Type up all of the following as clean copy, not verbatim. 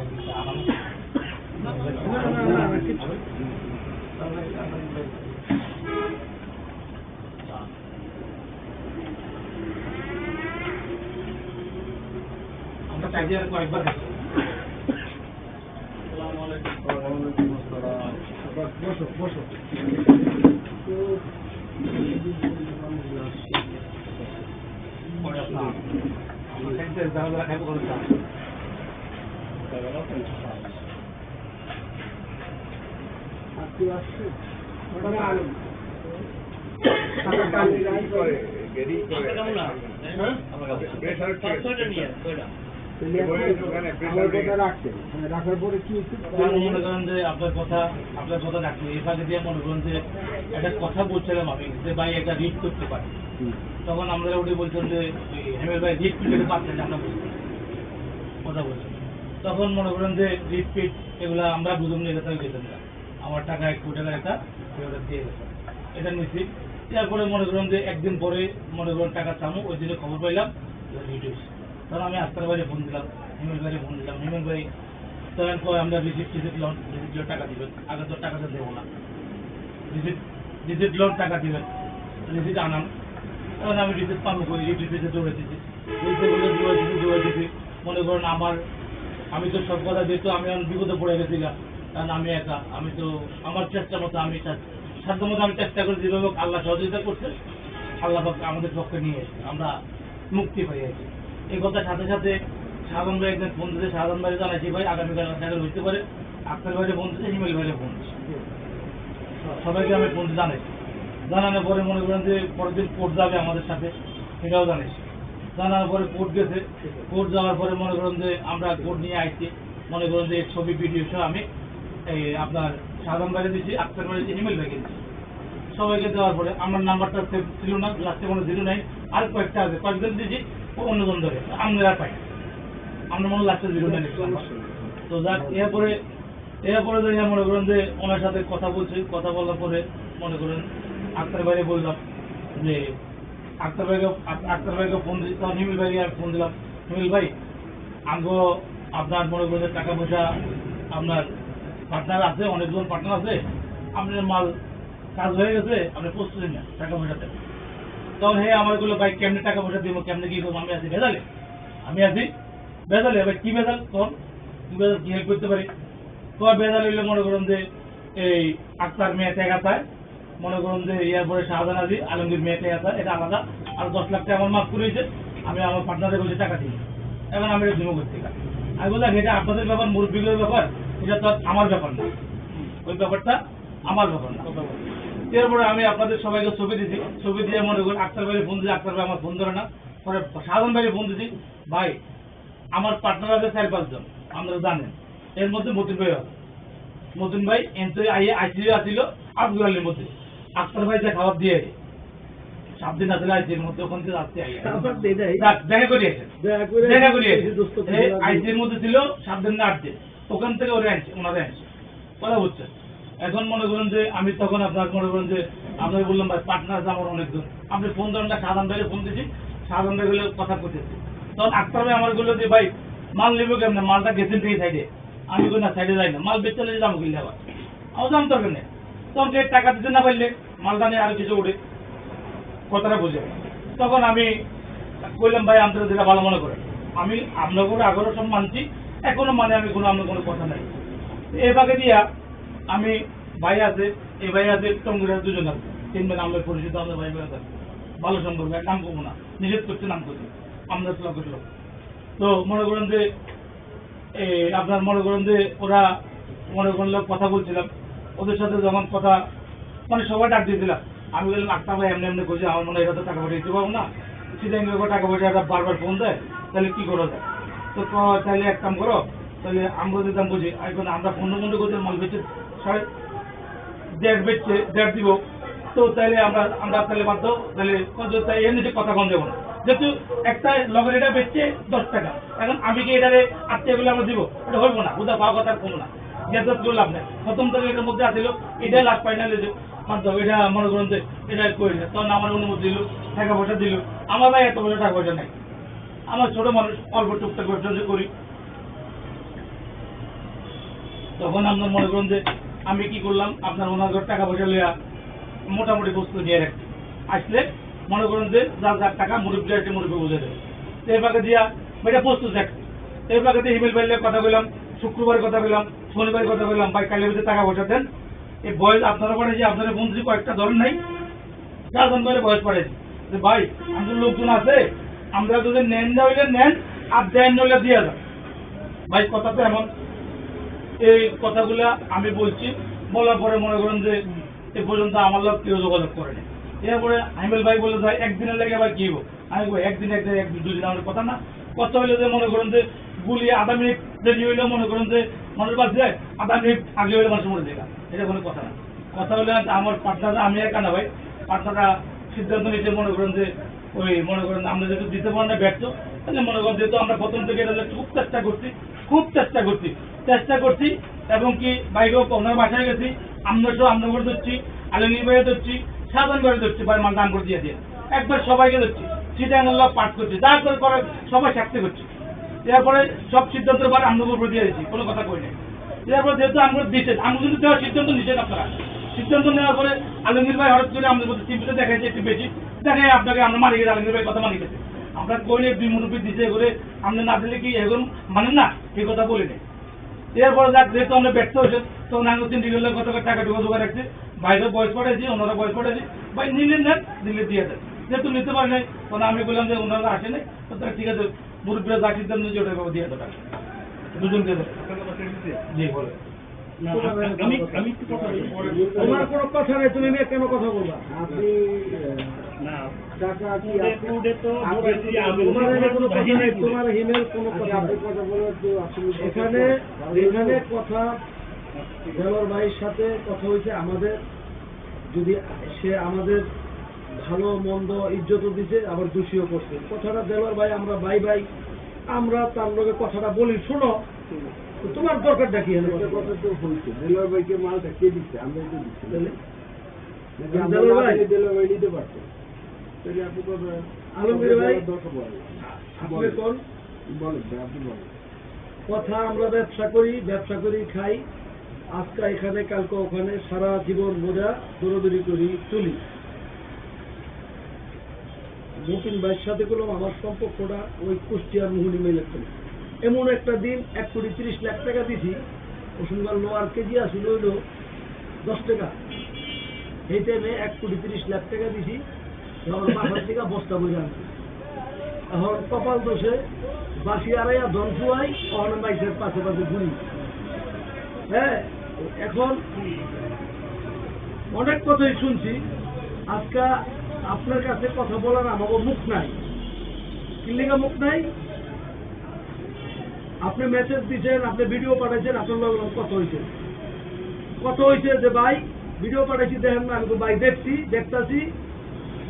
আমরা চাইছি আর কয়েকবার বসো বসো খাইব করে আপনার কথা রাখছি এই ফাঁকে দিয়ে মনে করেন যে একটা কথা বলছিলাম আমি যে ভাই একটা রিড করতে পারি, তখন আমরা ওটি বলছেন যে হেমেল ভাই রিড করতে পারছেন আমরা কথা বলছি, তখন মনে করেন যে রিড ফিট এগুলো আমরা বুঝুন নিয়ে যেতে গেছেন না, আমার টাকা 1 কোটি টাকার একটা দিয়ে গেছে, এটা নিচ্ছি। তারপরে মনে করেন যে একদিন পরে মনে করেন টাকা চামো, ওই দিনে খবর পাইলাম রিড হয়েছে, তখন আমি আস্তার বাইরে ফোন দিলাম, হিমেল ভাইরে ফোন দিলাম, হিমেল ভাই তখন আমরা রিসিপ্ট লোন টাকা দিবেন, আগে তো টাকাটা দেবো না, রিসিপ্ট লোন টাকা দিবেন, রিসিপ্ট আনাম, তখন আমি রিসিপ্ট পাবো করি, রিসিপ্টে দৌড়ে দিচ্ছি, দৌড়ে দিচ্ছি। মনে করেন আমি তো সব কথা যেহেতু আমি বিপদে পড়ে গেছিলাম, কারণ আমি একা, আমি তো আমার চেষ্টা মতো আমি সাধ্য মতো আমি চেষ্টা করি, যেভাবে আল্লাহ সহযোগিতা করছে, আল্লাহ আমাদের পক্ষে নিয়ে এসে আমরা মুক্তি পেয়ে গেছি। এই কথার সাথে সাথে সাধারণ ভাই একদিন ফোন দিতে, সাধারণ ভাই জানাইছি ভাই আগামীকাল দেখা হইতে পারে, আক্তার ভাইরে ফোন দিতে, হিমেল ভাইরে ফোন দিচ্ছে, সবাইকে আমি ফোন জানাইছি। জানানোর পরে মনে করেন যে পরের দিন কোর্ট যাবে আমাদের সাথে, সেটাও জানিস। জানার পরে কোর্ট গেছে, কোর্ট যাওয়ার পরে মনে করেন যে আমরা কোর্ট নিয়ে আইছি, মনে করেন যে ছবি ভিডিও সহ আমি এই আপনার সাধারণ বাইরে দিচ্ছি, আক্তার বাইরে দিচ্ছি, হিমেল ভাইকে দিচ্ছি, সবাইকে দেওয়ার পরে আমার নাম্বারটা সেভ ছিল না, লাস্টে কোনো 09 আর কয়েকটা আছে, কয়েকজন দিয়েছি অন্যজন ধরে আমরা পাই, আমরা মনে লাস্টে 09 তো যাক। এরপরে মনে করেন যে ওনার সাথে কথা বলছি, কথা বলার পরে মনে করেন আক্তার বাইরে বললাম যে আক্তার ভাইকে ফোন দিচ্ছি, তখন হিমেল ভাইকে আর ফোন দিলাম, হিমেল ভাই আমগো আপনার মনে করেন টাকা পয়সা আপনার পার্টনার আছে, অনেকজন পার্টনার আছে, আপনার মাল কাজ হয়ে গেছে, আপনি প্রস্তুতি নেন টাকা পয়সাতে। তখন হ্যাঁ আমার গুলো ভাই কেমনি টাকা পয়সা দিব, কেমনি কি করবো, আমি আছি ভেজালে ভাই কি ভেজাল, তখন কি ভেজাল কি হেল্প করতে পারি, তোমার ভেজাল হইলে মনে করুন যে এই আক্তার মেয়ে টাকা চায়, মনে করুন যে ইয়ার পরে শাহজাহান আলী আলমগীর মেয়ে টাকা চায়, এটা আলাদা, আর 10 লাখ টাকা আমার মাফ করেছে, আমি আমার পার্টনারে বসে টাকা দিই, এখন আমি এটা জমা করতে পারি। আমি বললাম এটা আপনাদের ব্যাপার, মুরব্বীদের ব্যাপার, এটা তো আমার ব্যাপার না, ওই ব্যাপারটা আমার ব্যাপার না। এরপরে আমি আপনাদের সবাইকে ছবি দিচ্ছি, ছবি দিয়ে মনে করি আক্তার ভাইয়ের ফোন দিচ্ছি, আক্তার ভাই আমার ফোন ধরে না, পরে শাহজাহান ভাইয়ের ফোন দিচ্ছি, ভাই আমার পার্টনার আছে 4-5 জন, আপনারা জানেন, এর মধ্যে মতিন ভাই আছে, মতিন ভাই এনসি আইসিইউ আসছিল আব্দুল আলীর মধ্যে, আক্তার ভাই যা খাবার দিয়ে 7 দিন আসলে আইসিইউর মধ্যে, ওখান থেকে আসতে দেখা করিয়েছে আইসিইউর মধ্যে ছিল 7 দিন না 8 দিন, ওখান থেকে ওরা ওনারা আনছে, কথা বুঝছেন। এখন মনে করেন যে আমি তখন আপনার মনে করেন যে আপনাকে বললাম ভাই পার্টনার আছে আমার অনেকজন, আপনি ফোন ধরেন না, সাধারণ ভাইয়ের ফোন দিচ্ছি, সাধারণ ভাই গুলো কথা করতেছি, তখন আক্তার ভাই আমার গুলো যে ভাই মাল নেবো কেমন, মালটা গেছেন থেকে সাইডে, আমি না সাইডে যাই না, মাল বেচলে যাবো কিনলে আবার আমার জান দরকার নেই, তখন টাকা দিতে না পারলে মালটা নিয়ে আরো কিছু উঠে কথাটা বুঝে, তখন আমি বললাম ভাই আপনারা যেটা ভালো মনে করেন, আমি আপনার করে আগেও সব মানছি, এখনো মানে আমি আপনার কোনো কথা নাই। এই ভাগে দিয়া আমি ভাই আছে, এই ভাই আছে, টঙ্গিরা 2 জন আছে, 3 জন আমরা পরিচিত, আমাদের ভাই আছে, ভালো সম্পর্ক, নাম করবো না, নিষেধ করছে নাম করছে, আমরা করছিল। তো মনে করেন যে আপনার মনে করেন যে ওরা মনে করলে কথা বলছিলাম, ওদের সাথে যখন কথা মানে সবাই ডাক দিয়েছিলাম, আমি বললাম আক্তার ভাই এমনি করছি, আমার মনে হয় এটা তো টাকা পয়সা দিতে পারবো না, সেটা টাকা পয়সা বারবার ফোন দেয়, তাহলে কি করা যায়, তো তাহলে এক কাম করো, তাহলে আমরা দিতাম বুঝি, এখন আমরা 15 করছি মাল বেচে 1.5 দিব, তো তাহলে আমরা তাহলে বাধ্য, তাহলে এর নিচে কথা কম দেবো না, যেহেতু একটা লগের এটা বেচছে 10 টাকা, এখন আমি কি এটারে 8 টাকা বলে আমরা দিব, এটা হইব না, বুঝা পাওয়া কথা কম না, গ্যাস করে লাভ নেই, প্রথম থেকে এটার মধ্যে আসছিল, এটাই লাস্ট ফাইনাল মাধ্যম, এটা মনে করেন যে এটা করে না, তখন আমার অনুমতি দিল, টাকা পয়সা দিল, আমার ভাই এত পয়সা টাকা পয়সা নেই, আমার ছোট মানুষ অল্প টুকটাক ব্যবসা করি, তখন আপনার মনে করুন যে আমি কি করলাম, আপনার ওনার টাকা পয়সা লইয়া মোটামুটি বস্তু নিয়ে রাখছি, আসলে মনে করুন যে যার যার টাকা মুরব্বী আসছে মুরব্বী বুঝে দেবে। এই পাকে দিয়া এটা প্রস্তুত রাখছি, এই পাকে দিয়ে হিমেল বাইলে কথা বললাম, শুক্রবার কথা বললাম, শনিবার কথা বললাম, ভাই কালের ভিতরে টাকা পয়সা দেন। এই বয়স আপনারা পড়েছি, আপনারা বন্ধু কয়েকটা ধরেন নাই, 4 জন করে বয়স পড়েছি যে ভাই আমাদের লোকজন আছে, আমরা যদি নেন না হইলে নেন, আর দেন হইলে দিয়ে যান। ভাই কথা তো এমন, এই কথাগুলা আমি বলছি, বলার পরে মনে করেন যে এ পর্যন্ত আমার লোক কেউ যোগাযোগ করেনি। এরপরে আইমেল ভাই বলে যায় একদিনের লেগে আবার কি হবো, আমি একদিন 2 দিন আমাদের কথা না, কথা হইলে যে মনে করেন যে গুলি আধা মিনিট দেরি হইলেও মনে করেন যে মানুষ বাঁচে যায়, আধা মিনিট আগে হইলে মানুষ মরে যায়, এটা কোনো কথা না। কথা হলে আমার পার্টনাররা, আমি একা না ভাই, পার্টনাররা সিদ্ধান্ত নিতে মনে করেন যে ওই মনে করেন আমরা যেহেতু দিতে পারি না ব্যর্থ, তাহলে মনে করেন যেহেতু আমরা প্রথম থেকে এটা খুব চেষ্টা করছি এবং কি বাইরেও ওনার বাসায় গেছি, আমরা সব আমরা করে ধরছি, আলমগীর ভাইয়ে ধরছি, সাধারণ করে ধরছি, ভাই মাল দান করে দিয়ে দিয়ে একবার সবাইকে ধরছি, সিটাঙ্গাল্লাহ পাঠ করছি, যা করে করে সবাই সাক্ষী করছি। এরপরে সব সিদ্ধান্তের পর আমরা উপর দিয়ে দিচ্ছি, কোনো কথা কই নাই। এরপরে যেহেতু আমরা দিচ্ছেন, আমরা কিন্তু দেওয়ার সিদ্ধান্ত নিচ্ছেন আপনারা, সিদ্ধান্ত নেওয়ার পরে আলমগীর ভাই হঠাৎ করে আমাদের প্রতি টিভিতে দেখাইছে একটু বেশি, দেখাই আপনাকে আমরা মানি গেছি, আলমগীর ভাই কথা মানি গেছে, আমরা কইলে 2 মুরব্বী দিতে করে আমরা না দিলে কি এখন মানেন না, এই কথা বলি নাই। এরপরে যাক যেহেতু আমরা ব্যর্থ হয়েছে, তখন আমি সিন্ডিকেটের কত টাকা ঢোকা রাখছি, বাইরেও বয়স পড়েছি, ওনারা বয়স পড়েছি, ভাই নিলেন নেন, দিলে দিয়ে দেন, যেহেতু নিতে পারি নাই, তখন আমি বললাম যে ওনারা আসে নাই, তো তারা ঠিক আছে মুরব্বীরা যা সিদ্ধান্ত নিয়েছে ওটা দিয়ে দেবে, দুজনকে জি বলে। আমি একটু কথা বলি। তোমার কোনো কথা নেই, তুমি মেয়ে কেন কথা বলবা? আপনি না টাকা কি তোমার হিমেল কোনো কথা বলে এখানে এখানে কথা দেওয়ার ভাইয়ের সাথে কথা হয়েছে আমাদের, যদি সে আমাদের ভালো মন্দ ইজ্জত দিছে আবার দোষীও করছে। কথাটা দেওয়ার ভাই, আমরা ভাই ভাই, আমরা তার লোকের কথাটা বলি, শোনো তোমার দরকারটা কি হলো? কথা তো হয়েছে, দেলোয়ার ভাইকে মালটা কে দিচ্ছে? আমরা তো দিচ্ছি, দেলোয়ার ভাই নিতে পারতো। আলমগীর ভাই আপনি কোন বলেন, আপনি বলেন কথা। আমরা ব্যবসা করি খাই, আজকে এখানে কালকে ওখানে, সারা জীবন বোঝা দৌড়দৌড়ি করি চলি। মতিন ভাইয়ের সাথে করলাম আমার সম্পর্কটা ওই কুষ্টিয়ার মোহনী মেলে চলে। এমন একটা দিন 1,30,00,000 টাকা দিছি, ওষুধবার লোয়ার কেজি আসলে হইল 10 টাকা, এই টাইমে 1,30,00,000 টাকা দিছি, আমার বাসার থেকে বস্তা বলে আনছি। এখন কপাল দোষে বাসি আড়াইয়া ধন ফুয়াই অহন মাইসের পাশে ঘুরি। হ্যাঁ, এখন অনেক কথাই শুনছি, আজকে আপনার কাছে কথা বলার আমাকে মুখ নাই। কি লেগে মুখ নাই? আপনি মেসেজ দিচ্ছেন, আপনি ভিডিও পাঠাইছেন, আপনার লোক কথা হয়েছে যে ভাই ভিডিও পাঠাইছি দেখেন না, আমি তো ভাই দেখতাছি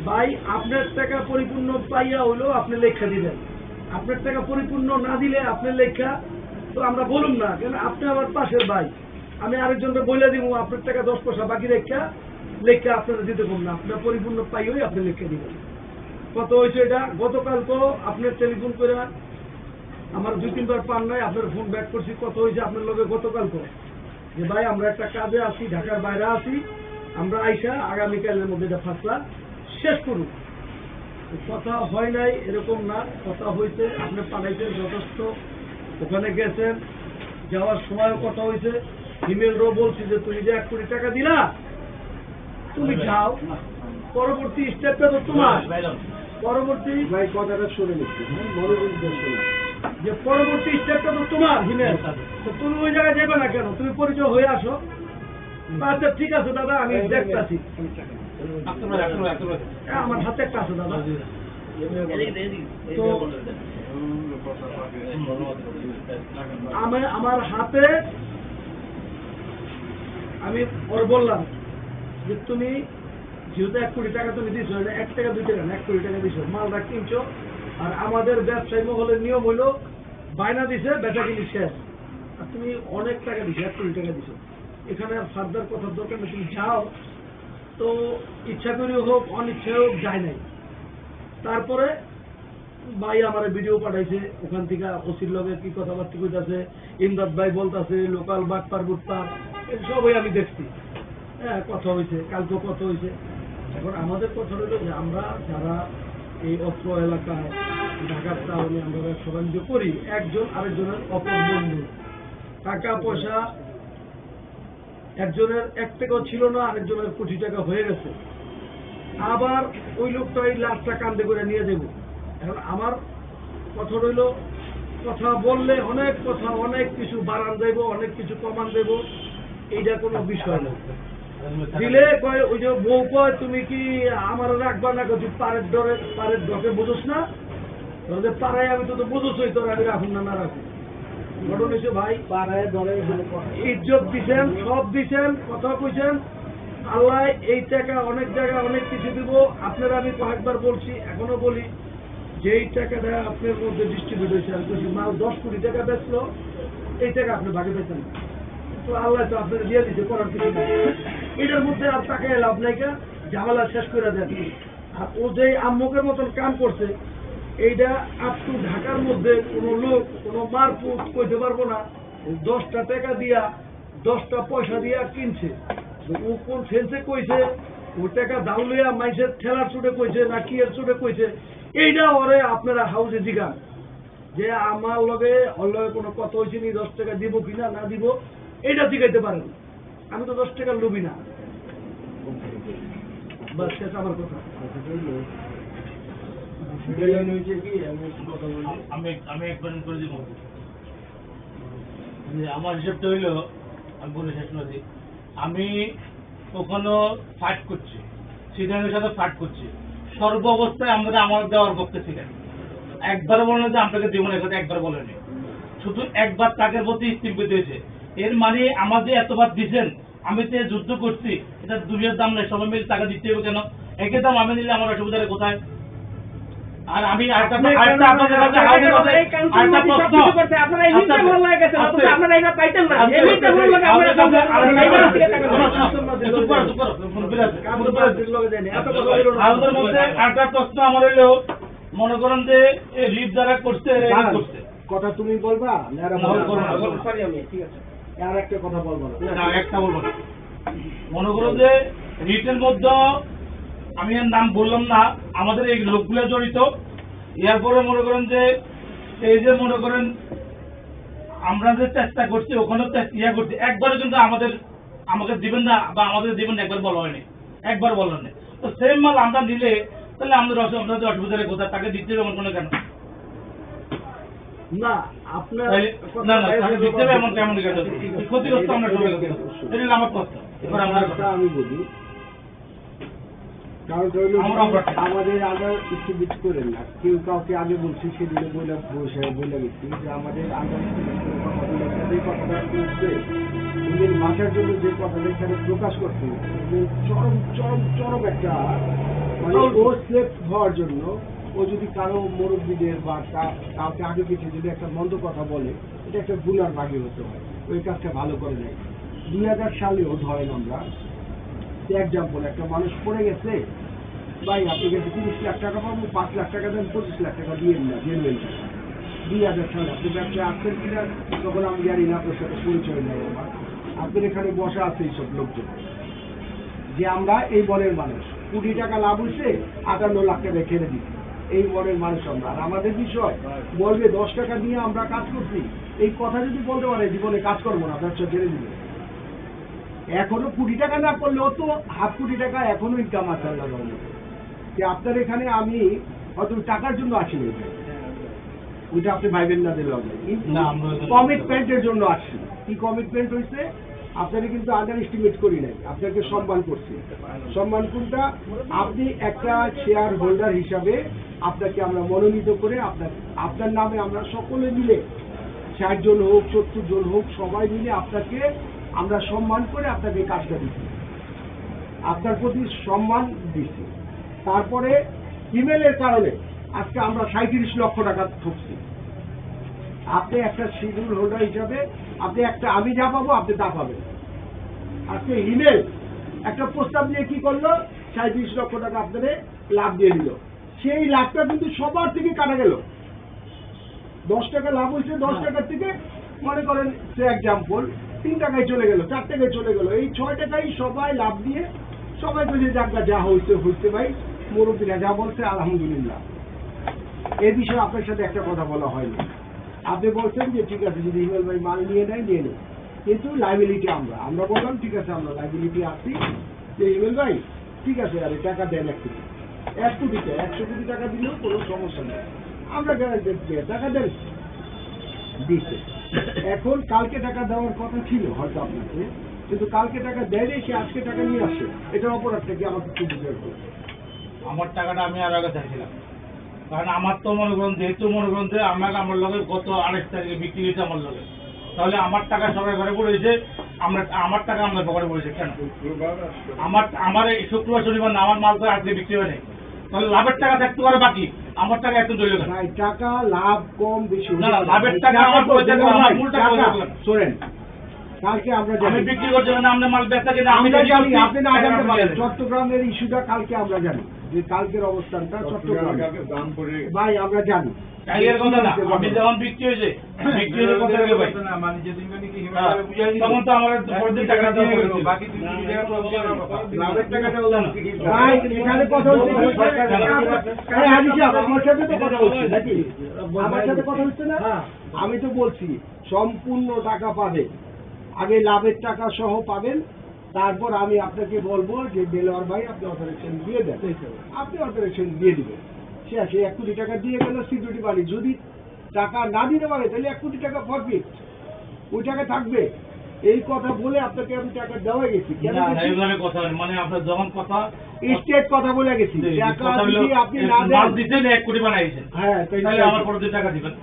ভাই, আপনার টাকা পরিপূর্ণ পাইয়া হইলো আপনি লেখা দিবেন, আপনার টাকা পরিপূর্ণ না দিলে আপনার লেখা তো আমরা বলুন না, কেন আপনি আমার পাশের ভাই, আমি আরেকজনকে বলে দিব আপনার টাকা 10 পয়সা বাকি লেখা আপনারা দিতে পারবেন না, আপনার পরিপূর্ণ পাইলেই আপনি লেখা দিবেন। কত হয়েছে এটা? গতকাল তো আপনার টেলিফোন করে আমার 2-3 বার পান নাই, আপনার ফোন ব্যাক করছি, কত হয়েছে আপনার লোকে গতকাল তো যে ভাই আমরা একটা কাজে আছি, ঢাকার বাইরে আছি, আমরা আইসা আগামীকালের মধ্যে এটা ফাঁসলা শেষ করুন। কথা হয় নাই এরকম না, কথা হয়েছে, আপনি পাঠাইছেন যথেষ্ট, ওখানে গেছেন, যাওয়ার সময়ও কথা হয়েছে। ইমেলও বলছি যে তুমি যে 1 কোটি টাকা দিলা, তুমি যাও, পরবর্তী স্টেপটা তো তোমার। পরবর্তী ভাই কথাটা শুনে নিচ্ছি, যে পরবর্তী স্টেপটা তো তোমার হিমেল, তো তুমি ওই জায়গায় যাবে না কেন? তুমি পরিচয় হয়ে আসো। আচ্ছা ঠিক আছে দাদা, আমি দেখতেছি, আমার হাতে একটা আছে দাদা। তো আমার হাতে আমি ওর বললাম যে তুমি যেহেতু 1 কোটি টাকা তুমি দিছো, 1 টাকা 2 টাকা না, 1 কোটি টাকা দিছো, মালটা কিনছো, আর আমাদের ব্যবসায়ী মহলের নিয়ম হলো বায়না দিছে বেচা কিনি শেষ, আর তুমি অনেক টাকা দিছো, 1 কোটি টাকা দিছো, এখানে আর ফার্দার কথার দরকার নেই, তুমি যাও। তো ইচ্ছা করেও হোক অনিচ্ছায় হোক যায় নাই। তারপরে ভাই আমার ভিডিও পাঠাইছে, ওখান থেকে ওসির লগে কি কথাবার্তা কইতাছে, ইমদাদ ভাই বলতাছে লোকাল বাটপার বুটপার, সবই আমি দেখছি। হ্যাঁ, কথা হয়েছে, কালকেও কথা হয়েছে। এখন আমাদের কথা হলো যে আমরা যারা এই অত্র এলাকায় ঢাকার টাউনে আমরা ব্যবসা বাণিজ্য করি, একজন আরেকজনের অপর বন্ধু, টাকা পয়সা একজনের 1 টাকাও ছিল না, আরেকজনের কোটি টাকা হয়ে গেছে, আবার ওই লোকটা এই লাশটা কান্দে করে নিয়ে দেব। এখন আমার কথা রইল, কথা বললে অনেক কথা, অনেক কিছু বাড়ান দেব, অনেক কিছু কমান দেব, এইটা কোনো বিষয় না। দিলে কয় ওই যে বউ কয় তুমি কি আমার রাখবা না, তুই পারের ডকে বুঝোস না, তাহলে পাড়ায় আমি তো বুঝোসই, তোর আমি রাখুন না না রাখুন। ঘটনা হয়েছে ভাই, পাড়ায় ধরে ইজ্জত দিছেন, সব দিছেন, কথা কইছেন, আল্লাহ এই টাকা অনেক জায়গায় অনেক কিছু দিব। আপনারা আমি কয়েকবার বলছি, এখনো বলি, যেই টাকাটা আপনার মধ্যে ডিস্ট্রিবিউট হয়েছে, আমি বলছি মাল 10 কোটি টাকা বেচলো, এই টাকা আপনি ভাগে পেতেন না, তো আল্লাহ তো আপনার দিয়ে দিতে করার কিছু নাই। এটার মধ্যে আর টাকায় লাভ নাই, কা ঝামেলা শেষ করে দেন। আর ও যে আম্মকের মতন কাম করছে, এইটা আপ টু ঢাকার মধ্যে কোনো লোক কোনো মারপুত কইতে পারবো না 10টা টাকা দিয়া 10টা পয়সা দিয়া কিনছে। ও কোন সেন্সে কইছে, ও টাকা দাউলিয়া মাইসের ঠেলার চুটে কইছে না কি এর চুটে কইছে, এইটা ওরে আপনারা হাউসে জিগান যে আমার লগে ওর লগে কোনো কথা হয়েছে নি, 10 টাকা দিব কিনা না দিব, এইটা জিগাইতে পারেন। আমি তো 10 টাকা লুবি না, বাস শেষ আমার কথা। আমি একবার করে দিব যে আমার হিসেবটা হইলো, আমি বলে শেষ করেছি, আমি কখনো ফাইট করছি, সিদ্ধান্তের সাথে ফাইট করছি, সর্ব অবস্থায় আমরা আমার দেওয়ার পক্ষে ছিলেন। একবার বলেন যে আপনাকে দেবো না, কথা একবার বলেনি, শুধু একবার তাকের প্রতি স্থির হয়েছে। এর মানে আমাদের এতবার দিচ্ছেন, আমি তো যুদ্ধ করছি, এটা দুনিয়ার দাম নেই, সবাই মিলে টাকা দিতে হবে কেন? একে দাম আমি নিলে আমার অসুবিধাটা কোথায়? আর আমি মনে করেন যে রিপ যারা করছে কথা তুমি বলবা আর একটা কথা বলবো না, একটা বলবো না। মনে করো যে রিটের মধ্যে আমি এর নাম বললাম না, আমাদের এই লোকগুলো জড়িত। এরপরে মনে করেন যে এই যে মনে করেন আমরা যে চেষ্টা করছি, ওখানেও করছি, একবারও কিন্তু আমাকে দিবেন না বা আমাদের দিবেন না একবার বলা হয়নি, একবার বলা নেই। তো সেম মাল আমরা নিলে তাহলে আমাদের অসুবিধার কোথায়? তাকে দিতে হবে এমন কোনো কেন? না আপনার না না তাকে দিতে হবে এমন কেমন কেন? ক্ষতিগ্রস্ত আমরা সবাই, এটা আমার কথা। এবার আমি বলি, কারণ আমাদের আন্ডার এস্টিমেট করেন না, কেউ কাউকে আগে বলছি সেদিনে বলে গেছি যে আমাদের আন্ডার এস্টিমেট করে কথা বলে যে কথাটা উঠবে, নিজের ভাষার জন্য যে কথাটা এখানে প্রকাশ করতে চরম চরম চরম একটা, মানে ও সেফ হওয়ার জন্য ও যদি কারো মুরব্বীদের বা কাউকে আগে পিছিয়ে যদি একটা মন্দ কথা বলে, এটা একটা গুনার ভাগী হতে হয়, ওই কাজটা ভালো করে নেয়। 2000 সালেও ধরেন আমরা এক্সাম্পল, একটা মানুষ পড়ে গেছে, ভাই আপনি কাছে 30 লাখ টাকা পাবো, 5 লাখ টাকা দেন, 25 লাখ টাকা দিয়ে না, জেনুইন টাকা। 2000 সালে আপনি ব্যবসায় আসছেন কিনা তখন আমি জানি না, আপনার সাথে পরিচয় নেই আমার। আপনার এখানে বসা আছে এইসব লোকজন, যে আমরা এই বনের মানুষ, 20 টাকা লাভ হয়েছে, 58 লাখ টাকা ছেড়ে দিচ্ছি, এই বনের মানুষ আমরা। আর আমাদের বিষয় বলবে 10 টাকা দিয়ে আমরা কাজ করছি, এই কথা যদি বলতে পারে জীবনে কাজ করবো না, ব্যবসা ছেড়ে দিবে। এখনো 20 টাকা না করলেও তো 1/2 কোটি টাকা এখনো ইনকাম আছে আল্লাহর রহমতে। যে আপনার এখানে আমি হয়তো টাকার জন্য আসি না, ওইটা আপনি ভাইবেন না দিলে হবে, কমিটমেন্টের জন্য আসছি। কি কমিটমেন্ট হয়েছে? আপনাকে কিন্তু আন্ডার এস্টিমেট করি নাই, আপনাকে সম্মান করছি। সম্মান কোনটা? আপনি একটা শেয়ার হোল্ডার হিসাবে আপনাকে আমরা মনোনীত করে আপনার নামে আমরা সকলে মিলে 60 জন হোক 70 জন হোক সবাই মিলে আপনাকে আমরা সম্মান করে আপনাকে কাজটা দিচ্ছি, আপনার প্রতি সম্মান দিচ্ছি। তারপরে ইমেলের কারণে আজকে আমরা 37 লক্ষ টাকা ঠকছি। আপনি একটা শিডিউল হোল্ডার হিসাবে আপনি একটা, আমি যা পাবো আপনি তা পাবেন। আজকে ইমেল একটা প্রস্তাব নিয়ে কি করলো, 37 লক্ষ টাকা আপনাদের লাভ দিয়ে দিল। সেই লাভটা কিন্তু সবার থেকে কাটা গেল। 10 টাকা লাভ হয়েছে, 10 টাকার থেকে মনে করেন সে এক্সাম্পল 3 টাকায় চলে গেল, 4 টাকায় চলে গেল, এই 6 টাকায় সবাই লাভ দিয়ে সবাই বলছে যাক যা হয়েছে হয়েছে ভাই, মুরব্বীরা যা বলছে আলহামদুলিল্লাহ। এই বিষয়ে আপনার সাথে একটা কথা বলা হয়নি। আপনি বলছেন যে ঠিক আছে যদি হিমেল ভাই মাল নিয়ে নেয় নিয়ে নেই, কিন্তু লাইবিলিটি আমরা বললাম ঠিক আছে আমরা লাইবিলিটি আসছি যে হিমেল ভাই ঠিক আছে আরে টাকা দেন 1 কোটিতে 100 কোটি টাকা দিলেও কোনো সমস্যা নেই, আমরা টাকা দেন দিচ্ছে। এখন কালকে টাকা দেওয়ার কথা ছিল হয়তো আপনাকে, কিন্তু কালকে টাকা দেয়নি, সে আজকে টাকা নিয়ে আসে, এটার অপরাধটা কি আমাকে একটু বুঝে রাখবো। আমার টাকাটা আমি আর আগে চাইছিলাম, কারণ আমার তো মনে করেন যেহেতু মনে করেন যে আমার লগে গত 28 তারিখে বিক্রি হয়েছে আমার লগে, তাহলে আমার টাকা সবাই ঘরে পড়েছে, আমার টাকা আমার পকেটে পড়েছে কেন? আমার এই শুক্রবার শনিবার না আমার মাল তো আজকে বিক্রি হয়নি, তাহলে লাভের টাকা থাকতে পারে বাকি, আমার টাকা একটু চলে গেল। ভাই টাকা লাভ কম বেশি না লাভের টাকা আমার পয়সা আমার মূল টাকা শোনেন, কালকে আমরা আমি বিক্রি করছি না, আপনি মাল বেচা কিনা আমি আমরা জানি, জানি, আপনি না জানতে পারেন। চট্টগ্রামের ইস্যুটা কালকে আমরা জানি যে কালকের অবস্থানটা চট্টগ্রাম ভাই আমরা জানি। কালকের কথা না, আমি যখন বিক্রি হয়েছে কথা গেলে ভাই তখন তো আমার পরদিন টাকাটা দেওয়া পড়েছিল। লাভের টাকাটা ভাই এখানে কথা হচ্ছে হাজি সাহেব আমার সাথে তো কথা হচ্ছে নাকি? আমার সাথে কথা হচ্ছে না? আমি তো বলছি সম্পূর্ণ টাকা পাবে, আগে লাভের টাকা সহ পাবেন, তারপর আমি আপনাকে বলবো যে দেলোয়ার ভাই আপনি অপারেশন দিয়ে দেন, আপনি অপারেশন দিয়ে দিবেন। সে 1 কোটি টাকা দিয়ে গেল সিকিউরিটি বাড়ি, যদি টাকা না দিতে পারে তাহলে 1 কোটি টাকা ফরফিট, ওই টাকা থাকবে। এই কথা বলে আপনাকে আমি টাকা দেওয়া গেছি, কেন কথা মানে আপনার যখন কথা স্টেট কথা বলে গেছি, টাকা যদি আপনি না দেন দিচ্ছেন 1 কোটি বানাইছেন, হ্যাঁ তাহলে আমার পরদিন টাকা দিবেন,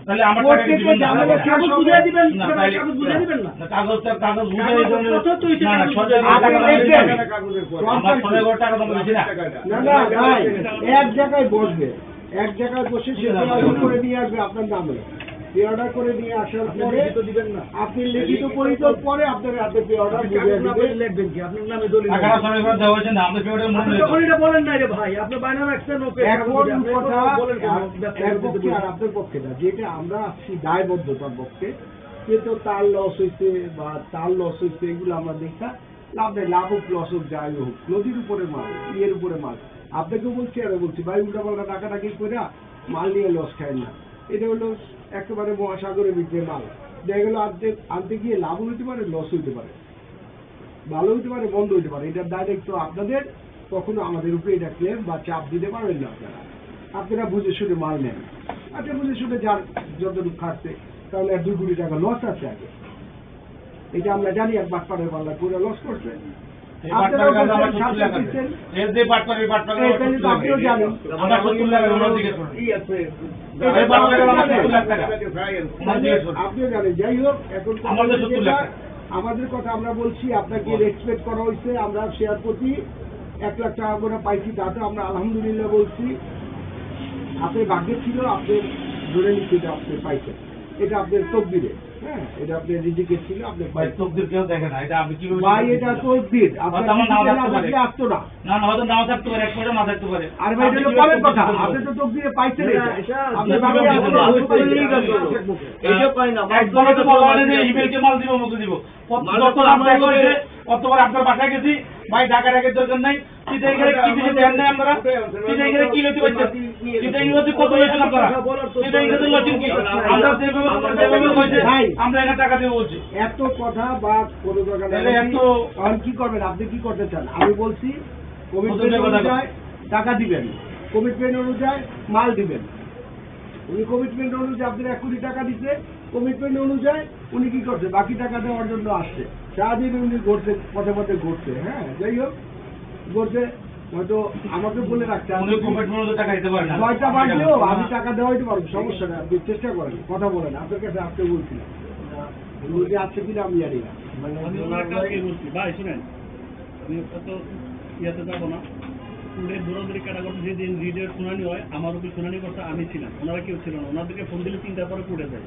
তাহলে আমার টাকা দিবেন না, কাগজ বুঝিয়ে দিবেন না, না, তাহলে কাগজ বুঝিয়ে দিবেন না। কাগজ বুঝিয়ে দিবেন না, না সরকার আমার সবাই টাকা তো বেশি না। না না ভাই এক জায়গায় বসবে, এক জায়গায় বসে সে অর্ডার করে নিয়ে আসবে আপনার নামে, পে অর্ডার করে নিয়ে আসার পরে দিবেন না, আপনি লিখিত পরিচয় পরে আপনার হাতে পে অর্ডার বুঝিয়ে দিবেন। লিখবেন কি আপনার নামে দলিল? টাকাটা সবাই করে দেওয়া হয়েছে না, আমাদের পেমেন্টের মূল্য আপনি তখন এটা বলেন না রে ভাই, আপনি বায়না রাখছেন ওকে, এখন কথা বলেন এর পক্ষে আর আপনার পক্ষে না, যেটা আমরা আসছি দায়বদ্ধতার পক্ষে, কিন্তু তার লস হয়েছে বা তার লস হয়েছে এগুলো আমরা দেখা লাভ নেই, লাভ হোক লস হোক যাই হোক, নদীর উপরে মাল, ইয়ের উপরে মাল। আপনাকেও বলছি আর বলছি ভাই উল্টা পাল্টা টাকাটাকি করে মাল নিয়ে লস খায় না, এটা হলো একেবারে মহাসাগরের ভিতরে মাল, দেখা গেলো আনতে গিয়ে লাভ হইতে পারে, লস হইতে পারে, ভালো হইতে পারে, বন্ধ হইতে পারে, এটার ডাইরেক্ট তো আপনাদের কখনো আমাদের উপরে এটা ক্লেম বা চাপ দিতে পারবেন না। আপনারা বুঝে শুনে মাল নেন, আচ্ছা বুঝে শুনে যার যতটুকু খাটছে, তাহলে 2 কোটি টাকা লস আছে আগে, এটা আমরা জানি। এক বাটপাড়ের পাল্লা পুরো লস করছে, আপনিও জানেন। যাই হোক এখন আমাদের কথা আমরা বলছি, আপনাকে এক্সপেক্ট করা হয়েছে, আমরা শেয়ার প্রতি 1 লাখ টাকা করে পাইছি, তাতে আমরা আলহামদুলিল্লাহ বলছি। আপনার ভাগ্যে ছিল, আপনি ধরে নিচ্ছি আপনি পাইছেন, এটা আপনার তকদিরে, হ্যাঁ এটা আপনার রিজিকে ছিল, আপনার তকদির কেউ দেখে না, এটা আপনি কি ভাই এটা তকদির, আপনার আসতো না, না না হয়তো নাও থাকতে পারে, 1 পয়সা না থাকতে পারে। আর ভাই এটা পরের কথা, আপনি তো তকদিরে পাইছেন, আপনি ভাবে এইটা পাই না, একদম তো বলা নেই ইমেলকে মাল দিব মুখে দিব, কতবার আপনার বাসায় গেছি ভাই, টাকা রাখার দরকার নাই, চিটাই গেলে কি কিছু দেন নাই আমরা, চিটাই গেলে কি লইতে পারছেন, চিটাই গেলে কত লইছেন আপনারা, চিটাই গেলে লইছেন কি আমরা যেভাবে হয়েছে আমরা এখানে টাকা দেবো বলছি। এত কথা বা কোনো দরকার নেই, এত আর কি করবেন, আপনি কি করতে চান? আমি বলছি কমিটমেন্ট অনুযায়ী টাকা দিবেন, কমিটমেন্ট অনুযায়ী মাল দিবেন। উনি কমিটমেন্ট অনুযায়ী আপনার 1 কোটি টাকা দিচ্ছে, কমিটমেন্ট অনুযায়ী উনি কি করছে, বাকি টাকা দেওয়ার জন্য আসছে, সারাদিন উনি ঘুরছে, পথে পথে ঘুরছে, হ্যাঁ যাই হোক ঘুরছে, হয়তো আমাকে বলে রাখছে টাকা দিতে পারেন, 6টা বাজলেও আমি টাকা দেওয়াইতে পারবো, সমস্যা নেই, আপনি চেষ্টা করেন, কথা বলেন, আপনার কাছে আপনি বলছিলাম বলতে আসছে কিনা আমি জানি না। ভাই শুনেন, আমি কত ইয়াতে যাবো না, পুরে দৌড়াদৌড়ি কাটা করতে যেদিন রিডের শুনানি হয়, আমার উপর শুনানি করতে আমি ছিলাম, ওনারা কেউ ছিল না, ওনাদেরকে ফোন দিলে 3টার পরে পুড়ে যায়,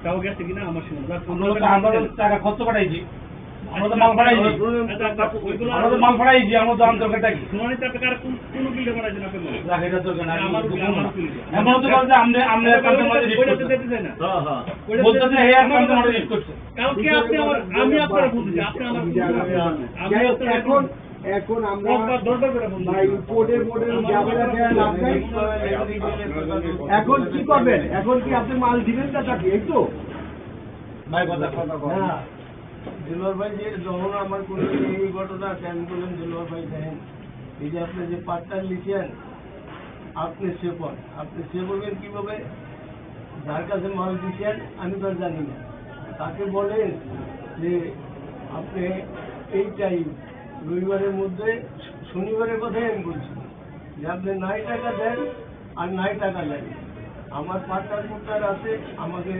কাউ গেছে কিনা আমার ছিল না, টাকা খরচ পাঠাইছি, আমরা তো মাল ফাড়াইছি, ওইগুলো আমরা তো মাল ফাড়াইছি, আমার তো দরকারটা কি? শুনানি তো আপনার কোন বিলে বানাইছেন আপনি বলেন? রাখ, এটা দরকার নাই, আমার উকিল, আমার উকিল। এমন তো বলছে আমরা কালকে মাঝে রিস্ক ওইটা তো করছে, দিতে চাই না। বলতেছে হে আর কালকে মাঝে রিস্ক করছে। কালকে আপনি আমি আপনার বলছি, আপনি আমার যাই হোক, এখন আমরা ভাই কোর্টের ঝামেলা দেওয়া লাভ নাই। এখন কি করবেন? এখন কি আপনি মাল দিবেন না তাকে? এই তো ভাই কথা হ্যাঁ, দিলওয়ার ভাই যে যখন আমার কোনো এই ঘটনা কেন করলেন, দিলওয়ার ভাই দেখেন এই যে আপনি যে পাট্টা লিখেন, আপনি সে বলবেন কিভাবে? যার কাছে মাল দিচ্ছেন আমি তো জানি না, তাকে বলেন যে আপনি এই টাইম রবিবারের মধ্যে, শনিবারের কথাই আমি বলছি, যে আপনি নাই টাকা দেন আর নাই টাকা দেন, আমার পাট্টার আছে, আমাকে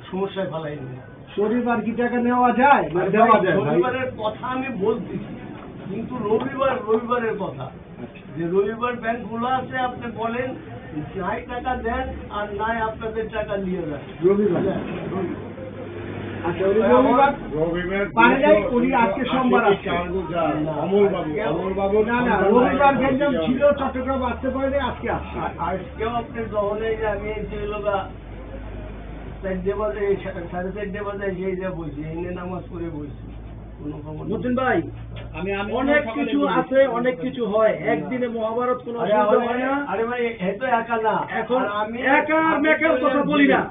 সমস্যায় ফেলাই নেই। শনিবার কি টাকা নেওয়া যায়? দেওয়া যায়। রবিবারের কথা আমি বলতেছি, কিন্তু রবিবারের কথা, যে রবিবার ব্যাংক খোলা আছে, আপনি বলেন নাই টাকা দেন আর নাই আপনাদের টাকা নিয়ে যান। রবিবার আচ্ছা, রবিবার পারে নাই, উনি আজকে সোমবার আসছে। অমলবাবু না রবিবার গেঞ্জাম ছিল, চট্টগ্রাম আসতে পারে আজকে আসছে। আজকেও আপনি যখন এই যে আমি এই যে লোকা 4:30 বাজে 4:30 বাজে সেই যে বলছি, এনে নামাজ পড়ে বলছি, কোনো খবর নেই। মতিন ভাই, আমি অনেক কিছু আছে, অনেক কিছু হয়, একদিনে মহাভারত কোনো অসুবিধা হয় না। আরে ভাই এ তো একা না, এখন আর আমি একার মেকার কথা বলি না,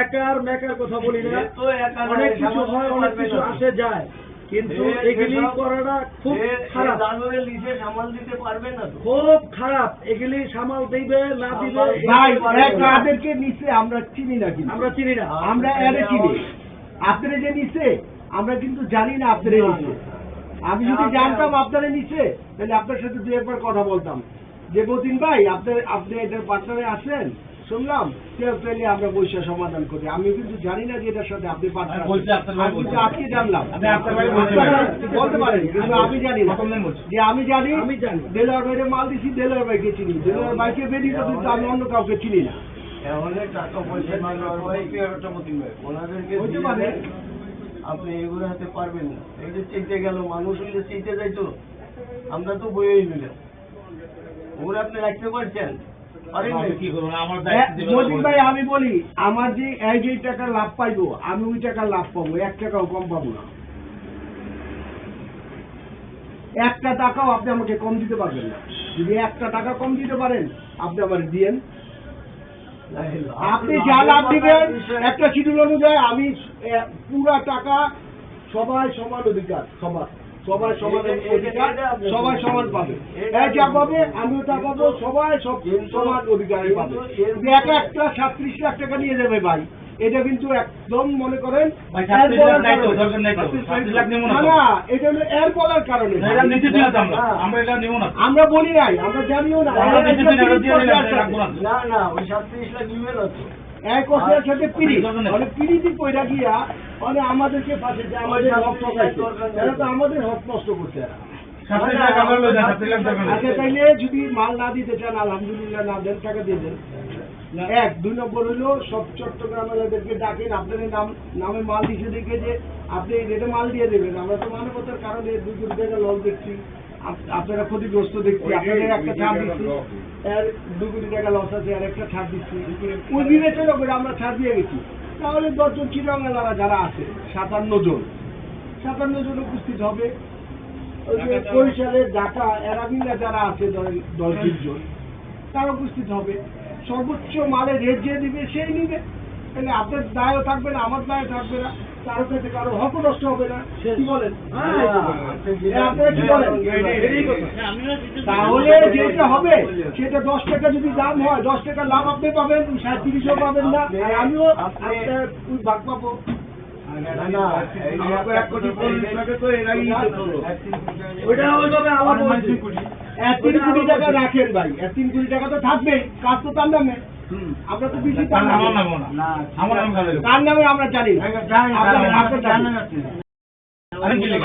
একার মেকার কথা বলি না, এ তো একা না, অনেক এ কিছু হয়, অনেক কিছু আসে যায়, কিন্তু এগুলি করাটা খুব খারাপ, দাদুরে লিখে সামাল দিতে পারবে না তো। খুব খারাপ। এগুলি সামাল দিবে না দিবে ভাই কাদেরকে নিচে আমরা চিনি না, কিন্তু আমরা চিনি না। আমরা এর চিনি, আপনারা যে নিচে আমরা কিন্তু জানি না আপনারা নিচে। আমি যদি জানতাম আপনারা নিচে, তাহলে আপনার সাথে দু একবার কথা বলতাম যে মতিন ভাই আপনি এটার পার্টনারে আসেন, শুনলাম তাহলে আমরা বৈশা সমাধান করি। আমি কিন্তু জানি না যে এটার সাথে আপনি পার্টনার, আমি কিন্তু আজকে জানলাম। বলতে পারেন, কিন্তু আমি জানি না, যে আমি জানি দেলোয়ার ভাইয়ের মাল দিছি, দেলোয়ার ভাইকে চিনি, দেলোয়ার ভাইকে বেরিয়ে কিন্তু আমি অন্য কাউকে চিনি না। টাকা পয়সা ওনাদেরকে হতে পারে, আপনি এগুলো হাতে পারবেন না। এই যে চেতে গেল, মানুষ হইলে চেতে যাইতো, আমরা তো বইয়েই নিলাম, ওগুলো আপনি রাখতে পারছেন? কি করবো আমার মজিদ ভাই আমি বলি, আমার যে এই যে টাকা লাভ পাইবো, আমি ওই টাকা লাভ পাবো, 1 টাকাও কম পাবো না। 1টা টাকাও আপনি আমাকে কম দিতে পারবেন না। যদি 1টা টাকা কম দিতে পারেন, আপনি আমার দিয়েন। আপনি যা লাভ দিবেন একটা শিডিউল অনুযায়ী, আমি পুরা টাকা, সবাই সমান অধিকার, সবাই সমান অধিকার, সবাই সমান পাবে। যা পাবে আমিও তা পাবো, সবাই সমান অধিকারে পাবে। একটা 37 লাখ টাকা নিয়ে যাবে ভাই, এটা কিন্তু একদম মনে করেন না, এটা হলো এর বলার কারণে। আমরা বলি নাই, আমরা জানিও না, না ওই 37 লাখ নিবে না তো, এক অসুবিধার সাথে পিড়িতি কইরা গিয়া মানে আমাদেরকে ফাঁসে যে আমাদের হক ঠকাইছে, এরা তো আমাদের হক নষ্ট করছে। আচ্ছা, তাইলে যদি মাল না দিতে চান, আলহামদুলিল্লাহ, না দেন, টাকা দিয়ে দেন। 1 2 নম্বর হইলো সব চট্টগ্রামেরদেরকে ডাকেন, আপনাদের নামে মাল দিছে দেখে যে আপনি রেটে মাল দিয়ে দেবেন। আমরা তো মানবতার কারণে 2 কোটি টাকা লস দেখছি, আপনারা ক্ষতিগ্রস্ত দেখছি, আপনাদের একটা ছাড় দিচ্ছি, এর 2 কোটি টাকা লস আছে, আর একটা ছাড় দিচ্ছি, ওই বিবেচনা করে আমরা ছাড় দিয়ে গেছি। তাহলে 10 জন চিরাঙ্গালারা যারা আছে, 57 জন উপস্থিত হবে। ওই যে বরিশালে, ঢাকা, এরাবিল্লা যারা আছে, ধরেন 10-20 জন, তারা উপস্থিত হবে। সর্বোচ্চ মালের রেট যে দিবে সেই নিবে, তাহলে আপনার দায়ও থাকবে না, আমার দায় থাকবে না, কারো কাছে কারো হকও নষ্ট হবে না। কি বলেন? আপনারা কি বলেন? তাহলে যেটা হবে সেটা 10 টাকা যদি দাম হয়, 10 টাকা লাভ আপনি পাবেন, 37ও পাবেন না, আর আমিও আপনার ভাগ পাবো। তিন কোটি টাকা রাখেন ভাই, 3 কোটি টাকা তো থাকবে, কাজ তো তার নামে, আমরা তো বেশি তার নামে আমরা জানি।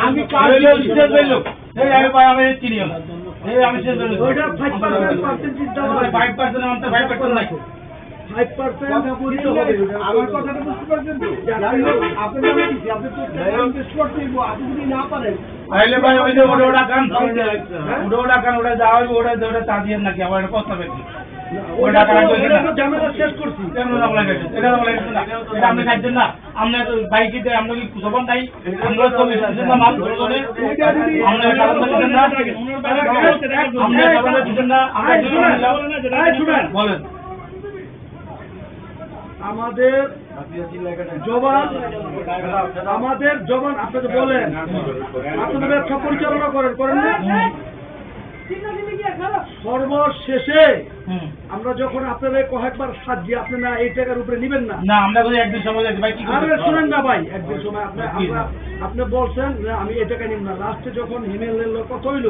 আমি 5% কথা দিতে বলতে হবে। হবে। আমার কথাটা বুঝতে পারছেন তো? যাই হোক, আপনার নামে দিচ্ছি, আপনি তো টাকা ইনভেস্ট করতে হইব, আপনি যদি না পারেন, তাহলে ভাই ওই যে ওটা গান ওটা গান ওটা যাওয়া হইব ওটা ওটা চা দিয়ে নাকি আবার এটা প্রস্তাবে কি ওটা তো ঝামেলা শেষ করছি। কেন না বলে গেছে এটা বলে গেছে না এটা আপনি খাইছেন না আপনার বাইকিতে আমরা কি জবান নাই আমরা তো দিচ্ছেন না মাল ধরে আমরা কারণ দিচ্ছেন না আমরা জবান দিচ্ছেন না আমরা শুনেন বলেন আমাদের জবান আপনি তো বলেন আপনাদের ব্যবসা পরিচালনা করেন না? সর্বশেষে আমরা যখন আপনাদের কয়েকবার সাজিয়ে আপনি না এই টাকার উপরে নিবেন না। না আমরা যদি একদিন সময় যাচ্ছি ভাই কি আরে শুনেন না ভাই, একদিন সময় আপনি বলছেন যে আমি এই টাকা নিব না। লাস্টে যখন হিমেলের লোক কথা হইল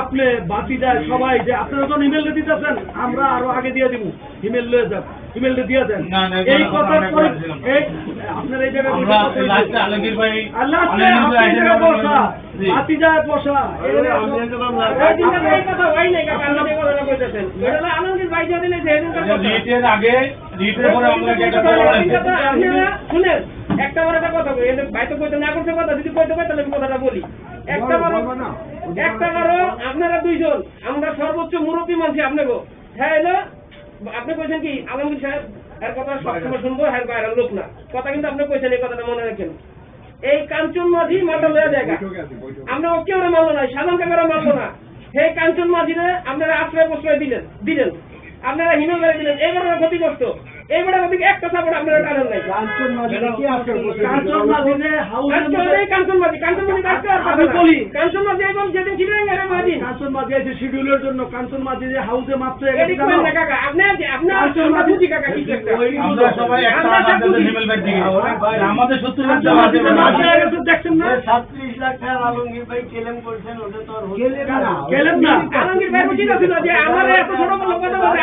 আপনি বাতি দেয় সবাই যে আপনারা যখন ইমেল দিতেছেন আমরা আরো আগে দিয়ে দিব, ইমেল লয়ে যান, ইমেল দিয়ে দেন। এই কথার পরে আপনার এই জায়গায় আমরা লাস্টে আলমগীর ভাই লাস্টে আপনি এই জায়গায় বসা বাতি যায় বসা রিটের আগে রিটের পরে আমরা শুনেন একটা বড় একটা কথা কই ভাই তো কইতে না করতে কথা যদি কইতে পারে তাহলে কথাটা বলি একটা বারো আপনারা দুইজন আমরা সর্বোচ্চ মুরব্বী মানছি আপনাকে হ্যাঁ এলো আপনি কইছেন কি আলমগীর সাহেব এর কথা সবসময় শুনবো হ্যাঁ বাইরের লোক না কথা কিন্তু আপনি কইছেন এই কথাটা মনে রাখেন এই কাঞ্চন মাঝি মাথা লয়া জায়গা আমরা ওকে ওরা মানবো না সাধারণ কাকারা মানবো না সেই কাঞ্চন মাঝিরে আপনারা আশ্রয় প্রশ্রয় দিলেন আপনারা হিমেল বাড়ি দিলেন এইবারে ক্ষতিগ্রস্ত এইবারে ওদিকে একটা সাপোর্ট আপনারা টানেন নাই কাঞ্চন মাঝি কি আসল কাঞ্চন মাঝিনে কাঞ্চন মাঝি আমি বলি কাঞ্চন মাঝি এবং যেদিন ছিলেন মাঝি কাঞ্চন মাঝি আছে শিডিউলের জন্য কাঞ্চন মাঝি যে হাউসে মাত্র এদিক করেন না কাকা আপনি কাঞ্চন মাঝি কাকা কি একটা আমরা সবাই একটা হিমেল ভাই দিই আমাদের 70 লাখ দেখছেন না 37 লাখ টাকা আলমগীর ভাই ক্লেম করেছেন, ওটা তো আর গেলেন না আলমগীর ভাই উচিত ছিল যে আমার এত ছোট বড় কথা বলে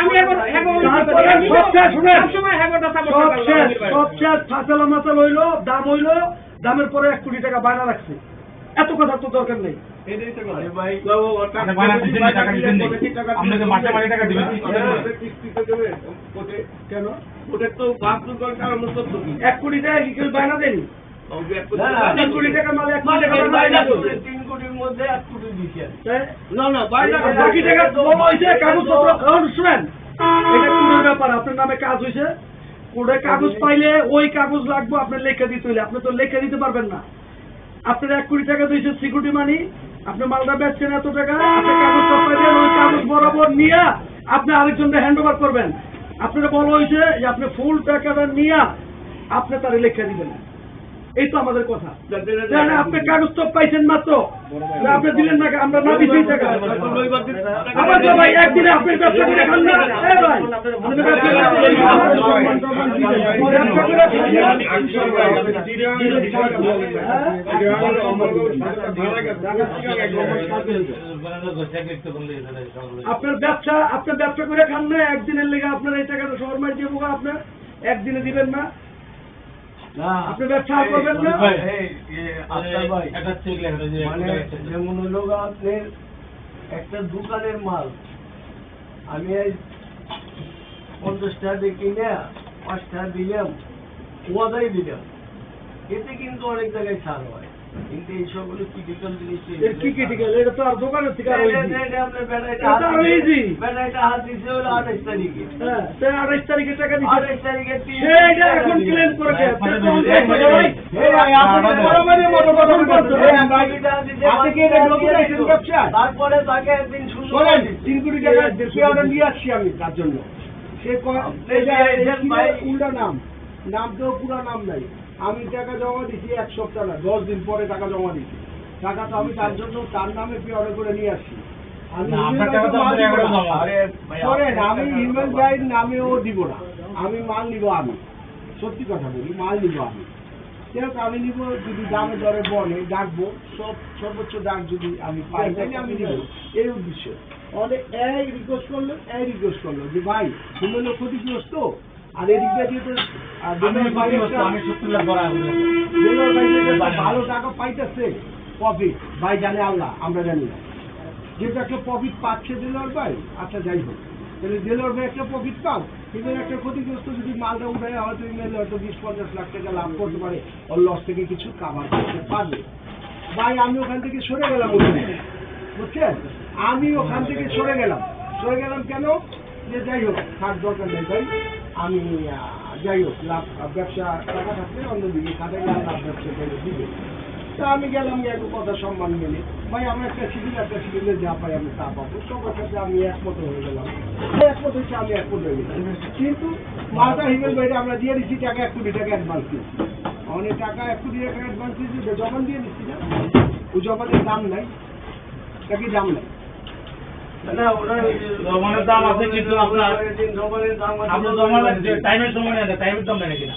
আমি সবশেষ ফাঁসালা মাতাল হইলো দাম হইলো দামের পরে 1 কোটি টাকা বায়না রাখছে। এত কথা তো দরকার নেই। আপনাকে মাসে মাসে টাকা দিবেন কেন ওটা তো বাহাত্তর ঘন্টা আমরা তো 1 কোটি টাকা কি কেউ বায়না দেয়নি? 3 কোটি টাকা মাল 1 কোটি টাকা বায়না 3 কোটির মধ্যে 1 কোটি দিছে। না বাকি টাকা বলা হয়েছে কাগজপত্র শুনেন এটা কোন ব্যাপার আপনার নামে কাজ হয়েছে কোর্টে কাগজ পাইলে ওই কাগজ লাগবে আপনার লেখা দিতে হইলে আপনি তো লেখা দিতে পারবেন না। আপনার 1 কোটি টাকা দিয়েছে সিকিউরিটি মানি, আপনি মালটা বেচছেন এত টাকা, আপনি কাগজ পাইলেন ওই কাগজ বরাবর নিয়ে আপনি আরেকজনকে হ্যান্ড ওভার করবেন। আপনারা বলা হয়েছে যে আপনি ফুল টাকাটা নিয়ে আপনি তার লেখা দিবেন। এই তো আমাদের কথা। আপনি কাগজ তো পাইছেন মাত্র আপনি দিলেন না, আমরা না দিচ্ছি টাকা আবার তো ভাই একদিনে আপনি ব্যবসা করে খান না ভাই আপনার ব্যবসা করে খান না, একদিনের লেগে আপনার এই টাকাটা শহর মার দিয়ে বোকা আপনার একদিনে দিবেন না, আপনি ব্যবসা করবেন না। যেমন হলো আপনার একটা দোকানের মাল আমি 50 টাকা দিয়ে কিনে 5 টাকা দিলাম, ওয়াদাই দিলাম, এতে কিন্তু অনেক জায়গায় ছাড় হয়। কিন্তু এই সবগুলো ক্রিটিক্যাল জিনিস কি ক্রিটিক্যাল? এটা তো আর দোকানের থেকে আরো ইজি। আপনার ব্যাটারিটা হাত দিচ্ছে হলো 28 তারিখে। হ্যাঁ, 28 তারিখে টাকা দিচ্ছে। 28 তারিখে সেইটা এখন ক্লেম করেছে। তারপরে তাকে একদিন শুনলেন 3 কোটি টাকা অর্ডার নিয়ে আসছি আমি তার জন্য। সে উল্টা নাম তো পুরো নাম নাই। আমি টাকা জমা দিচ্ছি 1 সপ্তাহ না 10 দিন পরে টাকা জমা দিচ্ছি। টাকা তো আমি তার জন্য তার নামে পে অর্ডার করে নিয়ে আসছি। আমি হিমেল ভাইয়ের নামেও দিব না, আমি মাল নিব, আমি সত্যি কথা বলি মাল নিব আমি। আমি নিব যদি দামে দরে বলে ডাকবো, সর্বোচ্চ ডাক যদি আমি পাই তাহলে আমি নিব, এই উদ্দেশ্য। অনেক এই রিকোয়েস্ট করলো যে ভাই হিমেলও ক্ষতিগ্রস্ত আর এদিক দিয়ে ভালো টাকা পাইতেছে প্রফিট, ভাই জানে আল্লাহ, আমরা জানি না। যেহেতু একটা প্রফিট পাচ্ছে দেলোয়ার ভাই, আচ্ছা যাই হোক, তাহলে দেলোয়ার ভাই একটা প্রফিট পাও, কিন্তু একটা ক্ষতিগ্রস্ত যদি মালটা উঠে হয়তো ইমেল হয়তো 20-50 লাখ টাকা লাভ করতে পারে, ওর লস থেকে কিছু কাভার করতে পারবে। ভাই আমি ওখান থেকে সরে গেলাম, বুঝছেন, আমি ওখান থেকে সরে গেলাম কেন, যে যাই হোক থাক দরকার নেই ভাই, আমি যাই হোক লাভ ব্যবসা টাকা থাকলে অন্যদিকে খাটাই লাভ ব্যবসা করে দিবে। তা আমি গেলাম একটু কথা সম্মান মেনে, ভাই আমরা একটা সিভিলে যা পাই আমি তা পাবো, সবার সাথে আমি একমত হয়ে গেলাম, একমত হচ্ছে আমি একমত হয়ে গেলাম। কিন্তু মালটা হিমেল বাইরে আমরা দিয়ে দিচ্ছি টাকা 1 কোটি টাকা অ্যাডভান্স দিচ্ছি, অনেক টাকা 1 কোটি টাকা অ্যাডভান্স দিচ্ছি, জবান দিয়ে দিচ্ছি না, ওই জবানের দাম নাই, নাকি দাম নাই, জমানের দাম আছে কিন্তু আপনার টাইমের সময় নেই, টাইমের দাম নেই কিনা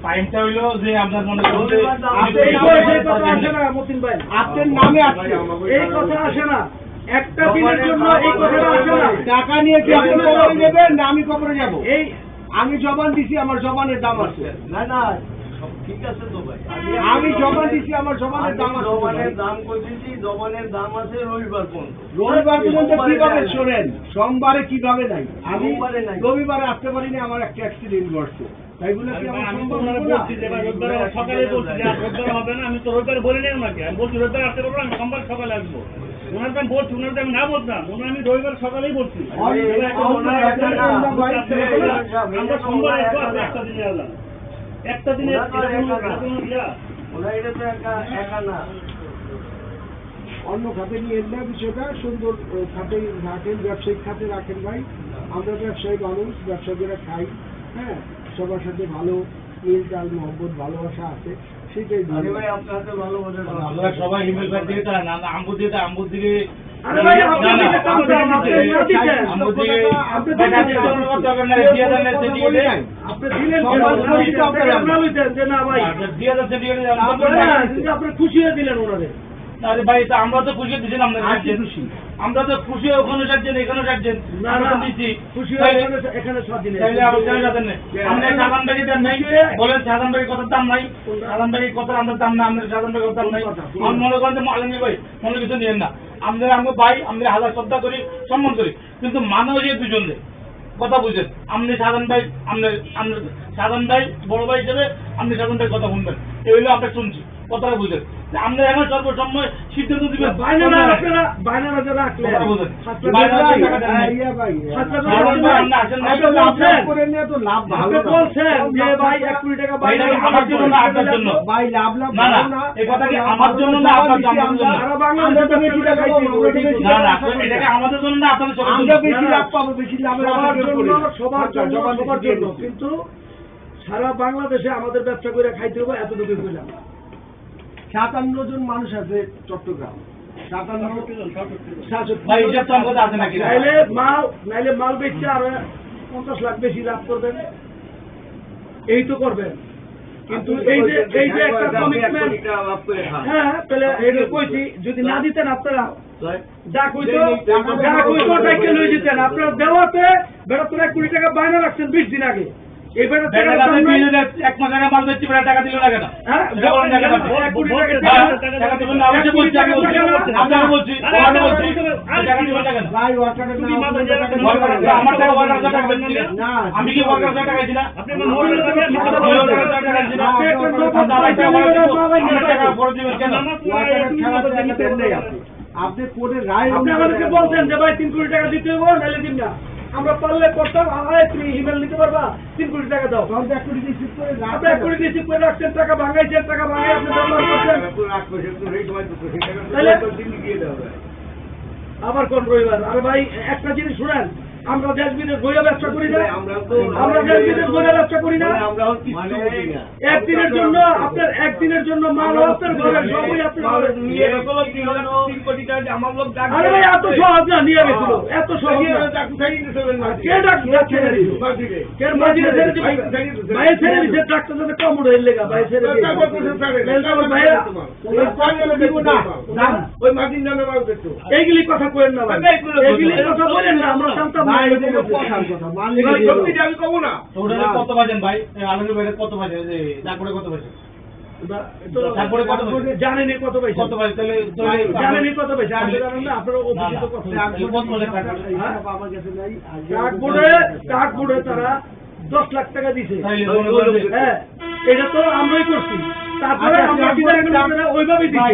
টাইমটা হইলো যে আপনার মনে করুন আপনার নামে আসছে এই কথা আসে না, একটা দিনের জন্য এই কথাটা আসে না। টাকা নিয়ে কি আপনি কবরে যাবেন না আমি কবরে যাব? এই আমি জবান দিছি, আমার জবানের দাম আছে। না ঠিক আছে তো ভাই, আমি জবান দিছি, আমার জবানের দাম আছে। জবানের দাম কইছি, জবানের দাম আছে রবিবার পর্যন্ত। রবিবার পর্যন্ত কিভাবে শোনেন, সোমবারে কিভাবে নাই, আমি সোমবারে নাই। রবিবারে আসতে পারিনি, আমার একটা অ্যাক্সিডেন্ট ঘটছে, তাই বলে কি আমার আমি তো সোমবার ওনারা হবো না? বলছি যে ভাই রোববারে সকালে বলছি যে আর রোববারে হবে না, আমি তো রোববারে বলি নাই ওনাকে, আমি বলছি রোববারে আসতে পারবো, আমি সোমবার সকালে আসবো। ওনার তো আমি বলছি, ওনার তো আমি না বলতাম, ওনার আমি রবিবার সকালেই বলছি আমরা সোমবার আসবো, আপনি একটা দিনে আলাম, একটা দিনে অন্য খাতে নিয়ে এলে বিষয়টা সুন্দর খাতে রাখেন, ব্যবসায়িক খাতে রাখেন ভাই। আমরা ব্যবসায়ী মানুষ, ব্যবসা করে খাই, হ্যাঁ, সবার সাথে ভালো মিল চাল মহব্বত ভালোবাসা আছে, সেটাই ভাই আপনার হাতে ভালোবাসা আমরা সবাই ইমেল প্যাক দিয়ে না না আম্বুর দিয়ে আম্বুর দিকে আরে ভাই আপনি দিতে পারবেন, আপনি দিতেন, আম্বুর দিকে আপনি টাকা দিতেন, দিয়ে দেন না দিয়ে দেন আপনি দিলেন আপনারা লইতেন যে না ভাই দিয়ে দেন দিয়ে দেন আপনি খুশি হয়ে দিলেন ওনারে। আরে ভাই তা আমরা তো খুশি দিয়েছিলাম না, খুশি আমরা তো খুশি ওখানে যাচ্ছেন এখানে যাচ্ছেন না আমরা না তো দিচ্ছি খুশি হয়ে এখানে সব দিলেন। তাহলে আপনারা যাবেন না আমরা সাধারণ ব্যাগি দেন নাই বলেন সাধারণ ব্যাগি কত দাম নাই, সাধারণ ব্যাগি কত আমাদের দাম না, আমাদের সাধারণ ব্যাগি কত দাম নাই। আমার মনে করেন যে মালিনী ভাই মনে কিছু নিয়েন না, আমাদের আমাকে ভাই আমরা হাজার শ্রদ্ধা করি সম্মান করি, কিন্তু মানুষ এই দুজনে কথা বুঝেন, আপনি সাধারণ ভাই আপনার সাধারণ ভাই বড় ভাই হিসেবে আপনি সাধারণ ভাই কথা শুনবেন, এই হইলো আমরা শুনছি কথাটা বুঝেন, আমরা এখন সর্বসময় সিদ্ধান্ত দিবেন বাইনারা আপনারা বাইনারা যারা রাখলেন কথা বুঝেন আপনারা বাইরে বলছেন যে ভাই 1 কোটি টাকা বাইরে আমার জন্য না আপনার জন্য ভাই লাভ লাভ না না এই কথা কি আমার জন্য না আপনার জন্য সারা বাংলাদেশে বেশি টাকা খাইছি না না এটাকে আমাদের জন্য না আপনাদের সবার আমরা জন্য বেশি লাভ পাবো, বেশি লাভের সবার জন্য কিন্তু সারা বাংলাদেশে আমাদের ব্যবসা করে খাইতে হবে এতটুকু কইলাম। 57 জন মানুষ আছে চট্টগ্রাম, 57 ভাই হিসাব তো আমাদের আছে নাকি নাইলে মাল বেচছে আর 50 লাখ বেশি লাভ করবেন, এই তো করবেন, কিন্তু এই যে একটা কমিটমেন্ট, হ্যাঁ তাহলে এটা কইছি যদি না দিতেন আপনারা যা কইতো টাকা লই দিতেন, আপনারা দেওয়াতে বেটা তোরা 1 কোটি টাকা বাইনা রাখছেন 20 দিন আগে, এই বেটা টাকা এক মাস আগে মাল বেচছি বেটা টাকা দিল না কেন? টাকা দিবেন না অবশ্যই বলছি, আমি বলছি আপনাকে বলছি টাকা দিবেন না কেন? ভাই ওয়াটারের নাম আমার টাকা ওয়ার্কার টাকা বেচছি না, আমি কি ওয়ার্কার টাকা খাইছি না? আপনি আপনি কোর্টের রায় আপনি আমাদেরকে বলছেন যে ভাই 3 কোটি টাকা দিতে হবে নাহলে দিন না, আমরা পারলে করতাম, তুমি ইমেল নিতে পারবা 3 কোটি টাকা দাও, তখন 1 কোটি রিসিভ করে আপনি 1 কোটি রিসিভ করে রাখছেন, টাকা ভাঙাইছেন, টাকা ভাঙাই আপনি ব্যবহার করছেন, তাহলে আবার কোন রবিবার? আরে ভাই একটা জিনিস শুনেন, আমরা দেশ বিদেশ বইয়া ব্যবসা করি না, আমরা দেশ বিদেশ বইয়া ব্যবসা করি না, একদিনের জন্য আপনার একদিনের জন্য মাল আপনার ঘরে সবই আপনার ঘরে নিয়ে গেছিল 3 কোটি টাকা আমার লোক ডাক, আরে ভাই এত সহজ না নিয়ে গেছিল, এত সহজ না, কে ডাক ছেড়ে দিল, কে মাঝিরে ছেড়ে দিল, ভাই ছেড়ে দিছে ট্রাক্টর সাথে কম উড়ে লেগা, ভাই ছেড়ে দিল, ভাইয়া ওই মাঝির নামে মাল দিত, এইগুলি কথা কইেন না ভাই, এইগুলি কথা বলেন না, আমরা শান্ত কথা সত্যি আমি কব না। কত বাজেন ভাই আলমের বাইরে কত বাজে যে তারপরে কত বাজে তারপরে কত পাইছে? জানেনি কত পাইছে? কত পাইছে? তাহলে জানেনি কত পাইছে? আপনি জানেন না? আপনার অফিসে তো কত না, পাইছে? কত বলে টাকা? আমার কাছে নাই। আর কার্ডবোর্ডে তারা 10 লাখ টাকা দিছে। তাইলে মনে করেন যে- হ্যাঁ, এটা তো আমরাই করছি। তারপরে আমরা কি ওইভাবেই দিচ্ছি।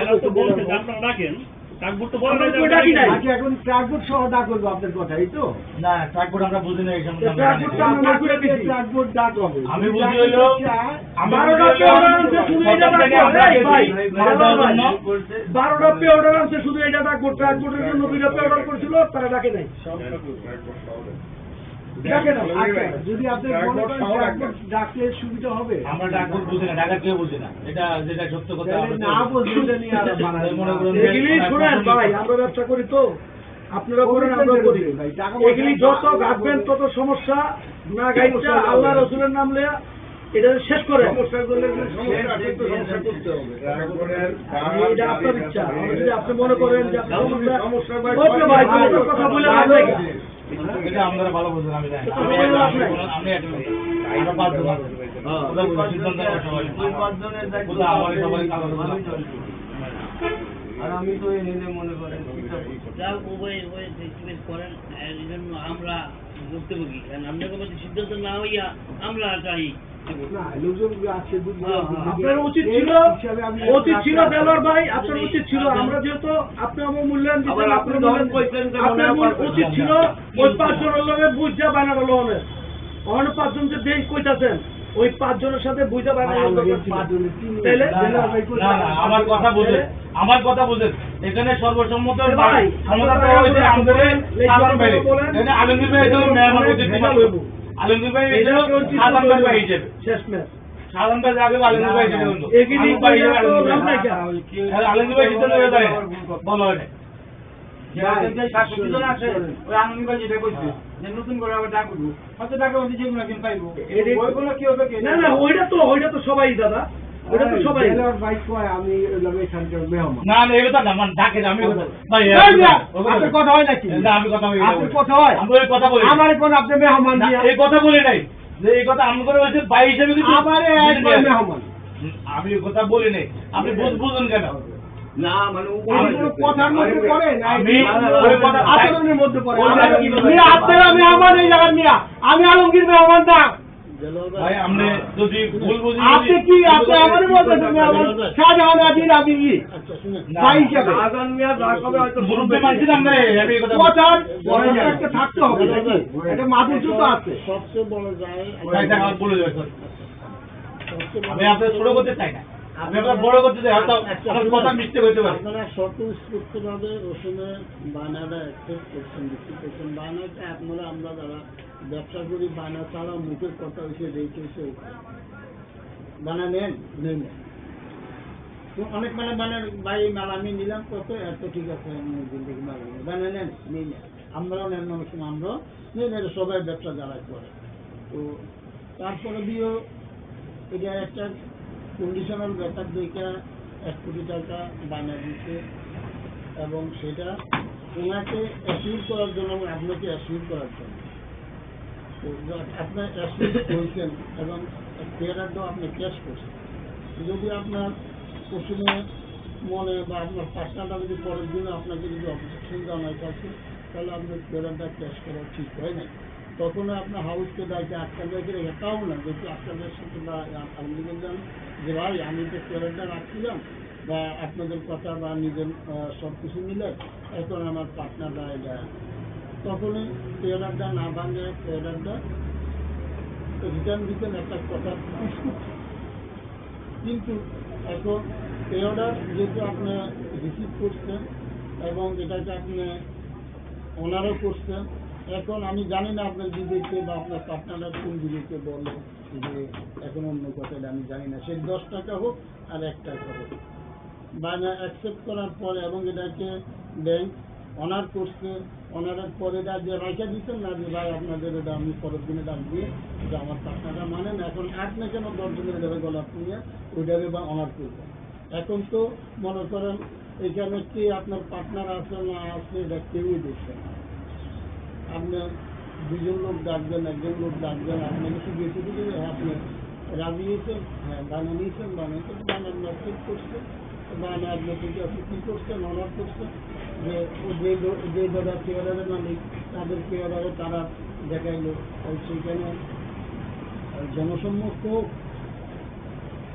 এরা তো বলছে যে আপনারা ডাকেন, ডাকবোর্ড তো বলে আমরা নাই যে তো আমরা ডাকি নাই। আচ্ছা, এখন ট্রাকবোর্ড সহ ডাক করবো আপনার কথা, এই তো? না, ট্রাকবোর্ড আমরা বুঝি না এই সম্বন্ধে আমরা ট্রাকবোর্ড জানি না। আমরা মনে করে দিছি। ট্রাকবোর্ড ডাক হবে। আমি বুঝি হইলো আমি 12টা বুঝি পে হইলো অর্ডার আনছে শুধু এটা প্রথম থেকে ডাকবোর্ড। আমরা এই ভাই, গেছি, মাল দেওয়ার জন্য। 12টা পে অর্ডার আনছে শুধু এটা ডাকবোর্ড। ট্রাকবোর্ডের জন্য 2টা পে অর্ডার করেছিল, তারা ডাকে নাই। ডাকে নাই। আচ্ছা, যদি আপনি মনে করেন ট্রাকবোর্ড ডাকলে সুবিধা হবে, আমরা ট্রাকবোর্ড বুঝি না, ঢাকা কেউ বুঝি না। এটা যেটা সত্য কথা তাহলে আমরা না তো- বললে এটা নিয়ে আর বানায় মনে করুন না। যে- এগুলি শুনেন ভাই, আমরা ব্যবসা করি তো, আপনারা করেন আমরা করি। ভাই, টাকা পয়সা এগুলি যত গাঁথবেন তত সমস্যা, না গাইটা আল্লাহ রসুলের নাম লেয়া এটা শেষ করে। এটা আপনার ইচ্ছা। আমরা যদি আপনি মনে করেন যে আপনি সমস্যা, ওকে ভাই, তোমাদের কথা বলে লাভ নাই। এটা আমরা ভালো বুঝি না, আমি জানি না। কথা বলে লাভ নাই। আমি একটা লোক। আমরা পাঁচজন আছি। ওরা বুঝি, সিদ্ধান্ত নেওয়া সবাই। ওরা আমারই সবাই কালো কালো। আর আমি তো এনে মনে করেন যা উভয় উভয় ফেস করেন, এই জন্য আমরা ভুক্তভোগী। কারণ আপনাদের মধ্যে সিদ্ধান্ত না হইয়া আমরা চাই না, লোকজন আছে বুঝবো। আপনার উচিত ছিল দেলোয়ার ভাই, আপনার উচিত ছিল, আমরা যেহেতু আপনি আমার মূল্যায়ন দিচ্ছেন, আপনার উচিত ছিল ওই 5 জনের লগে বুঝা বানানো লোনের অন্য 5 জন যে দেশ কইতাছেন ওই 5 জনের সাথে বুঝা বানানো তাইলে না, না, আমার কথা বুঝেন, আমার কথা বুঝেন। এখানে সর্বসম্মত ভাই, ক্ষমতাটা হয়েছে আমাদের সাধারণ ভাই। এখানে আলমগীর ভাই হিসেবে মেহমান অতিথি মাত্র। আলমগীর ভাই হিসেবে সাধারণ ভাই হিসেবে। শেষ ম্যাচ সাধারণ ভাই আগে আলমগীর ভাই হিসেবে হলো। এগিয়ে আলমগীর ভাই হিসেবে নিয়ে আলমগীর লাভ নাই ভাই। কেন? আলমগীর ভাই হিসেবে হয়ে যায় বলা হয় না। না না, ওইটা তো সবাই দাদা, ওইটা তো সবাই। বাইক কয় আমি এখানকার মেহমান। না না, এগুলো না, মানে ডাকে না, আমি কথা- ভাই, আপনার কথা হয় নাকি? না, আমি কথা বলি না। আপনার কথা হয়? আমি ওই কথা বলি না। আমার কোন আপনি মেহমান না, দিয়া? এই কথা বলি নাই যে এই কথা আমি করে বলছি ভাই হিসেবে কিছু আমারে একবার মেহমান। আমি এই কথা বলি নাই। আপনি বুঝুন কেন? ওই কোনো কথার মধ্যে পড়ে না, আমি ওই কথা আচরণের মধ্যে পড়ে। ওই আমার- কি বলে? মিয়া, আপনারা মেহমান এই জায়গার মিয়া, আমি আলমগীর মেহমান না। ভাই আপনি যদি ভুল বুঝি আপনি কি আপনি আমারই বলতেছেন মেহমান? শাহজাহান আজির আমি কি ভাই হিসাবে মুরব্বী মানছি না আমরা, আমি এই কথা বলি। কথার একটা থাকতে হবে নাকি? একটা মাধুর্য তো আছে। সবচেয়ে বড় যায় ভাই, দেখ, আমার বলে যাবে, sorry। আমি আপনার ছোট করতে চাই না, আমি আপনার বড় করতে চাই, হয়তো আমার কথা মিথ্যে হইতে পারে। আপনারা স্বতঃস্ফূর্তভাবে রসুনের বায়নাটা অ্যাকসেপ্ট করছেন, বিক্রি করছেন। বায়নাটা আপনারা আমরা যারা ব্যবসা করি, বায়না ছাড়া মুখের কথা হয়েছে রেখে এসে বানা নেন নেই না। তো অনেক মানে বানার ভাই মাল আমি নিলাম কত এত, ঠিক আছে আমি জিন্দগি মাল বানা নেন নেই না, আমরাও নেন অনেক সময় আমরাও নেই না, এটা সবাই ব্যবসা যারা করে। তো তারপরে দিয়েও এটা একটা কন্ডিশনাল ব্যাপার দেখে 1 কোটি টাকা বানা দিচ্ছে এবং সেটা ওনাকে অ্যাসিউর করার জন্য এবং আপনাকে অ্যাসিউর করার জন্য। তো আপনার অ্যাসিউর হয়েছেন এবং ক্লিয়ারটাও আপনি ক্যাশ করছেন। যদি আপনার প্রশ্নে মনে বা আপনার পার্সোনালটা যদি পরের দিনে আপনাকে যদি অবজেকশন জানায় থাকে, তাহলে আপনার ক্লিয়ারটা ক্যাশ করা ঠিক হয় না। তখন আপনার হাউসকে দায়িত্ব আটকাল রেখে তাও না, যেহেতু আটকালের সাথে বা আপনি বললেন যে ভাই আমি তো ক্লিয়ারটা রাখছিলাম বা আপনাদের কথা বা নিজের সব কিছু মিলে এখন আমার পার্টনাররা এটা, তখনই ক্লিয়ারটা না ভাঙে ক্লিয়ারটা রিটার্ন দিতেন একটা কথা পুষ্কুট। কিন্তু এখন এই অর্ডার যেহেতু আপনি রিসিভ করছেন এবং এটাকে আপনি ওনারও করছেন, এখন আমি জানি না আপনার বিবেকে বা আপনার পার্টনাররা কোন বিবেকে বলে যে এখন অন্য কথাটা আমি জানি না, সে 10 টাকা হোক আর 1 টাকা হোক বায়না অ্যাকসেপ্ট করার পরে এবং এটাকে ব্যাংক অনার করছে, অনারের পরে এটা যে রাইখা দিচ্ছেন না যে ভাই আপনাদের এটা আমি পরের দিনে ডাক দিয়ে এটা আমার পার্টনাররা মানেন, এখন আপনি কেন 10 জনের ধরে গলাপ নিয়ে ওইটাকে বা অনার করবেন। এখন তো মনে করেন এখানে কি আপনার পার্টনার আছে না আছে এটা কেউই দেখছে না। আপনি 2 জন লোক ডাকবেন, 1 জন লোক ডাকবেন, আপনাকে শুধু এসে দিলে আপনি রাজি হয়েছেন, হ্যাঁ বানা নিয়েছেন, বানাইছেন, বানার মেসেজ করছে, বানা আপনাকে কি করছেন, অনার করছেন যে ও যে দাদা পেয়ারের মালিক তাদের পেয়ারে তারা দেখাইলো সেইখানে জনসম্মুখ হোক,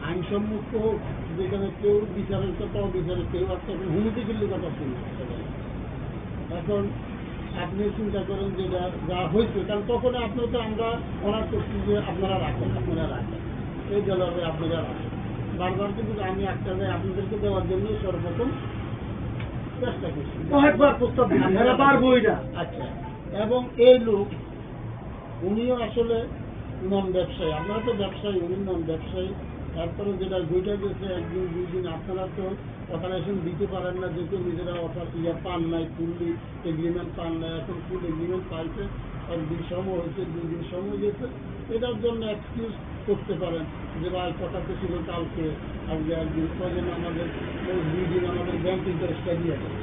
আইনসম্মুখ হোক, যেখানে কেউ বিচারের কথা অবিচারের কেউ আসতে হুমকি দিল্লি কথা শুনে এখন আপনি চিন্তা করেন যে যা হয়েছে, কারণ তখন আপনার তো আমরা অনার করছি যে আপনারা রাখেন এই জলবে আপনারা রাখেন বারবার, কিন্তু আমি একটা আপনাদেরকে দেওয়ার জন্য সর্বপ্রথম চেষ্টা করছি। কয়েকবার প্রস্তাব দিচ্ছি, এরা পারবোই না। আচ্ছা, এবং এই লোক উনিও আসলে নন ব্যবসায়ী, আপনারা তো ব্যবসায়ী, উনি নন ব্যবসায়ী। তারপরে যেটা ঘটে গেছে একদিন দুই দিন আপনারা তো অপারেশন দিতে পারেন না, যেহেতু নিজেরা পান নাই, ফুল এগ্রিমেন্ট পান নাই, এখন ফুল এগ্রিমেন্ট পাইছে, একদিন সময় হয়েছে, 2 দিন সময় গেছে, এটার জন্য এক্সকিউজ করতে পারেন যে ভাই কথাতে ছিল কালকে, আজকে একদিন কজন আমাদের 2 দিন আমাদের ব্যাংক ইন্টারেস্টটা দিয়ে দেয়,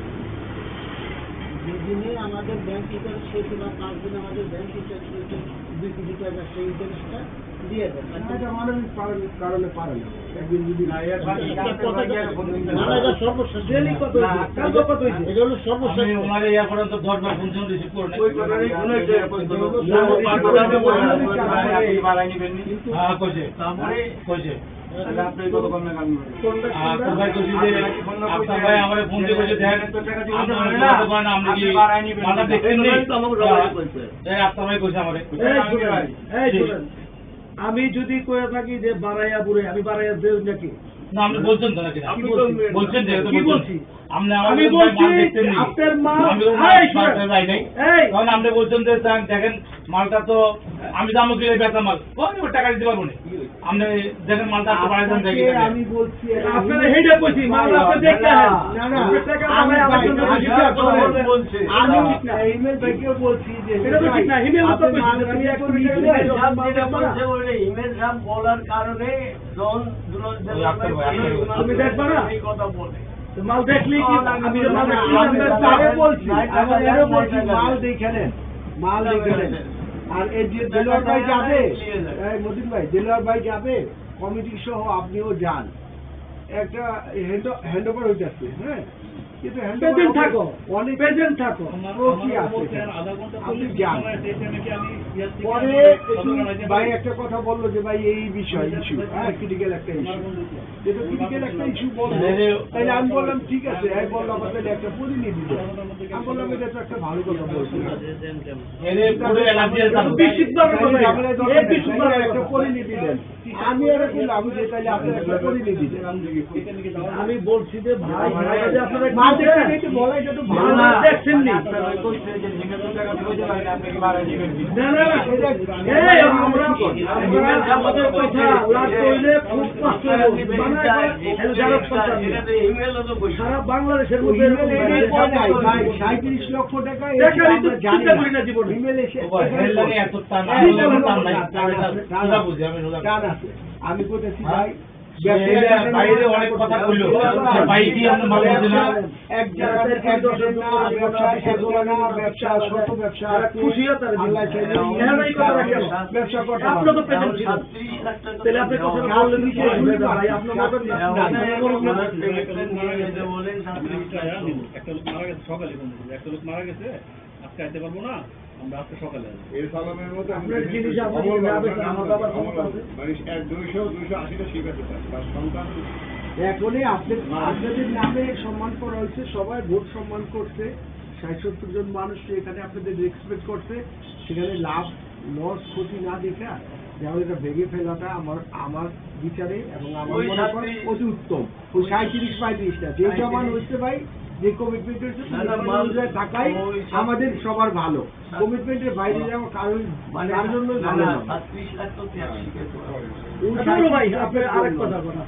2 দিনে আমাদের ব্যাংক ইন্টারেস্ট শেষ না, 5 দিন আমাদের ব্যাংক ইন্টারেস্ট হয়েছে 2 কোটি টাকা, সেই ইন্টারেস্টটা দিয়ে দেন। এটা মানবিক কারণে পারে না, একদিন যদি না, এটা সর্বশেষ ডেলি কত হয়েছে? কালকে কত হয়েছে? এটা হলো সর্বশেষ। আমি ওনার ইয়া পর্যন্ত 10 বার ফোন রিসিভ করে নাই। হ্যাঁ কইছে, কইছে। আপনার ভাই কইছে যে আপনার ভাই আমারে ফোন দিয়ে কইছে দেখেন আপনি কি মাথা দেখছেন নি? আপনার ভাই কইছে আমারে। এই শুনেন, আমি যদি কয়ে থাকি যে বাড়াইয়া বুড়ে, আমি বাড়াইয়া দেব নাকি? না আপনি বলছেন তো নাকি? কি বলছি? বলছেন যে কি বলছি? আমি বলছি আপনার মাল, এই শুনেন, এই তখন আপনি বলছেন যে দেখেন মালটা তো আমি দামও কিনে বেচা মাল ওই টাকা দিতে পারবো না, আপনি দেখেন মালটা তো বাড়াইছেন দেখি আমি বলছি আপনারা হেডে কইছি মাল আপনি দেখতে হ্যাঁ না না আপনার টাকা আমায় আমার জন্য হিসাব করেন। আমি ইমেল ভাইকেও বলছি যে এটা তো ঠিক না, ইমেল তো কইছি আপনি আমি মাল এক করে মিনিট দিলে বলছি ইমেল রাম বলার কারণে তুমি দেখবা না তো মাল দেখলি কি আমি যে মাল দেখলি মাল দেখে নেন, মাল দেখে নেন। আর এই যে দেলোয়ার ভাই যাবে, মতিন ভাই দেলোয়ার ভাই যাবে কমিটি সহ, আপনিও যান, একটা হ্যান্ড ওভার হইতেছে, হ্যাঁ কিন্তু প্রেজেন্ট থাকো, অনেক প্রেজেন্ট থাকো। কি আছে আপনি যান। পরে ভাই একটা কথা বললো যে ভাই এই বিষয় ইস্যু, হ্যাঁ ক্রিটিক্যাল একটা ইস্যু, যেটা ক্রিটিক্যাল একটা ইস্যু বললো, তাইলে আমি বললাম ঠিক আছে, আমি বললাম আমাদের একটা প্রতিনিধি দেন। আমি বললাম এটা তো একটা ভালো কথা বলছি, একটা প্রতিনিধি দেন। আমি এরকম আমি যে তাইলে আপনার একটা প্রতিনিধি দেন। আমি বলছি যে ভাই আপনারা মাল দেখতে দেখতে বলা, এটা তো ভালো মাল দেখছেন নি? না না না, এই আমরা আমাদের কথা লাস্ট হইলে খুব কষ্ট হবে, সারা বাংলাদেশের মধ্যে ভাই 37 লক্ষ টাকা চিন্তা করি না জীবনে। ইমেল এসে এত টান বুঝি আমি আমি বলতেছি ভাই বাইরে অনেক কথা কইলো ভাই কি আপনি ভালো বুঝেন না, এক জায়গায় ব্যবসা ছোট ব্যবসা খুশি হয়ে তারা আল্লাহ চাইলে ব্যবসা করতে আপনি তো পেটেন্ট ছিল তাহলে আপনি কথা বললেন কি ভাই আপনার মতন একটা লোক মারা গেছে সকালে, একটা লোক মারা গেছে, আজকে আইতে পারবো না, আমরা আজকে সকালে আসবো। আপনার জিনিস আপনি যাবেন আমার বাবা এখনই আপনাদের নামে সম্মান করা হয়েছে, সবাই ভোট সম্মান করছে, 60-70 জন মানুষ এখানে আপনাদের রেসপেক্ট করছে, সেখানে লাভ লস ক্ষতি না দেখা যেমন এটা ভেঙে ফেলাটা আমার বিচারে এবং আমার মনে হয় অতি উত্তম। ওই 37-35টা যে জমান হচ্ছে ভাই, যে কমিটমেন্ট হচ্ছে অনুযায়ী থাকাই আমাদের সবার ভালো, কমিটমেন্টের বাইরে যাওয়া কারণ তার জন্য ভালো না। ভাই আপনার আরেক কথা কথা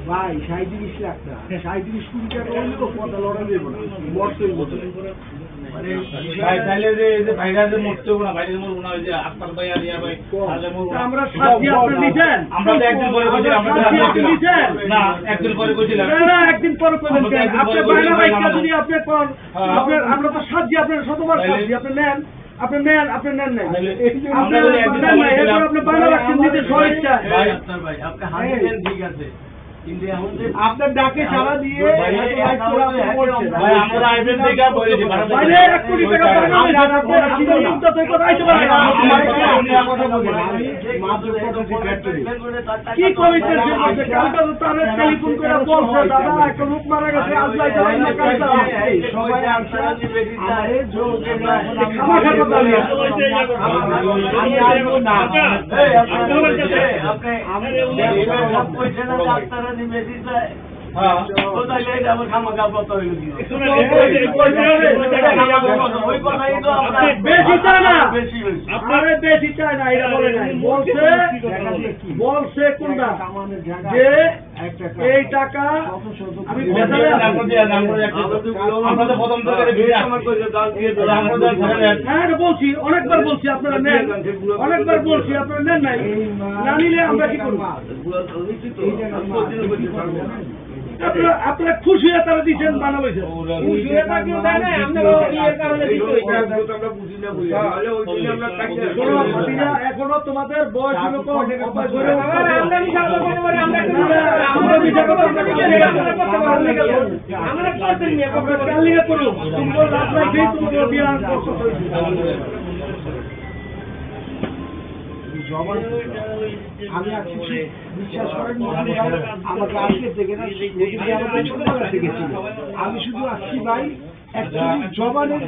ভাই 37 লাখ না 37 কোটি টাকা হইলেও কথা লড়া যাবে না মরতেই বলতে মানে ভাই তাহলে যে এই যে ভাইরা যে মরতে না ভাইরা মরবো না ওই যে আক্তার ভাই আর ইয়া ভাই তাহলে মরবো না। আমরা সাক্ষী আপনি নিছেন আমরা তো একদিন পরে কইছিলাম আমরা সাক্ষী আপনি নিছেন না একদিন পরে কইছিলাম না একদিন পরে কইবেন কেন আপনি বাইনা বাইকটা যদি আপনি কোন আপনার আমরা তো সাক্ষী আপনার শতবার সাক্ষী আপনি নেন আপনি নেন নাই আপনি নেন নাই এরপর আপনি বাইনা রাখছেন নিজের স্বইচ্ছা ভাই আপনি হাজির দেন ঠিক আছে কিন্তু এখন যে আপনার ডাকে সাড়া দিয়ে ভাই, এত লাইক করে আপনি বলছেন। ভাই আমরা আইবেন থেকে বলেছি বাইরে 1 কোটি টাকা বাইনা হয়েছে আপনি চিন্তা তো কথা আইতে পারেন না। কি কমিটের যে মধ্যে কালকে তো তার টেলিফোন করে বলছে দাদা একটা লোক মারা গেছে আজ লাইতে না কালকে সবাই আনসার আরে যোগ খামাখা কথা নিয়ে আমি আসবো না হ্যাঁ বেশি চায় না আরে বেশি চায় না এটা বলে নাই বলছে কোনটা যে এই টাকা আমি বেতনে আমরা তো প্রথম থেকে হ্যাঁ এটা বলছি অনেকবার বলছি আপনারা নেন অনেকবার বলছি আপনারা নেন নাই না নিলে আমরা কি করবো আপনারা খুশি হয়ে তারা দিচ্ছেন বানা হয়েছে খুশি হয়ে থাকলেও দেয় না, আপনারও ইয়ের কারণে দিতে হয়েছে। এখনো তোমাদের বয়স হলো কম, অপায় করে আবার আমরা বিচার করবো বলে আমরা একটু আমরা বিচার করবো, আমরা কি করবো? করতে পারবো না কেন? আমরা করতে নিয়ে করবো। আমরা কাল লিগে করবো তোমার লাভ লাগবে তোমার বিয়ে আর কষ্ট হয়েছে জবান আমি আর কিছু বিশ্বাস করেন আমাকে আজকে থেকে না আমাকে ছোটবেলা থেকে ছিল। আমি শুধু আসছি ভাই অ্যাকচুয়ালি জবানের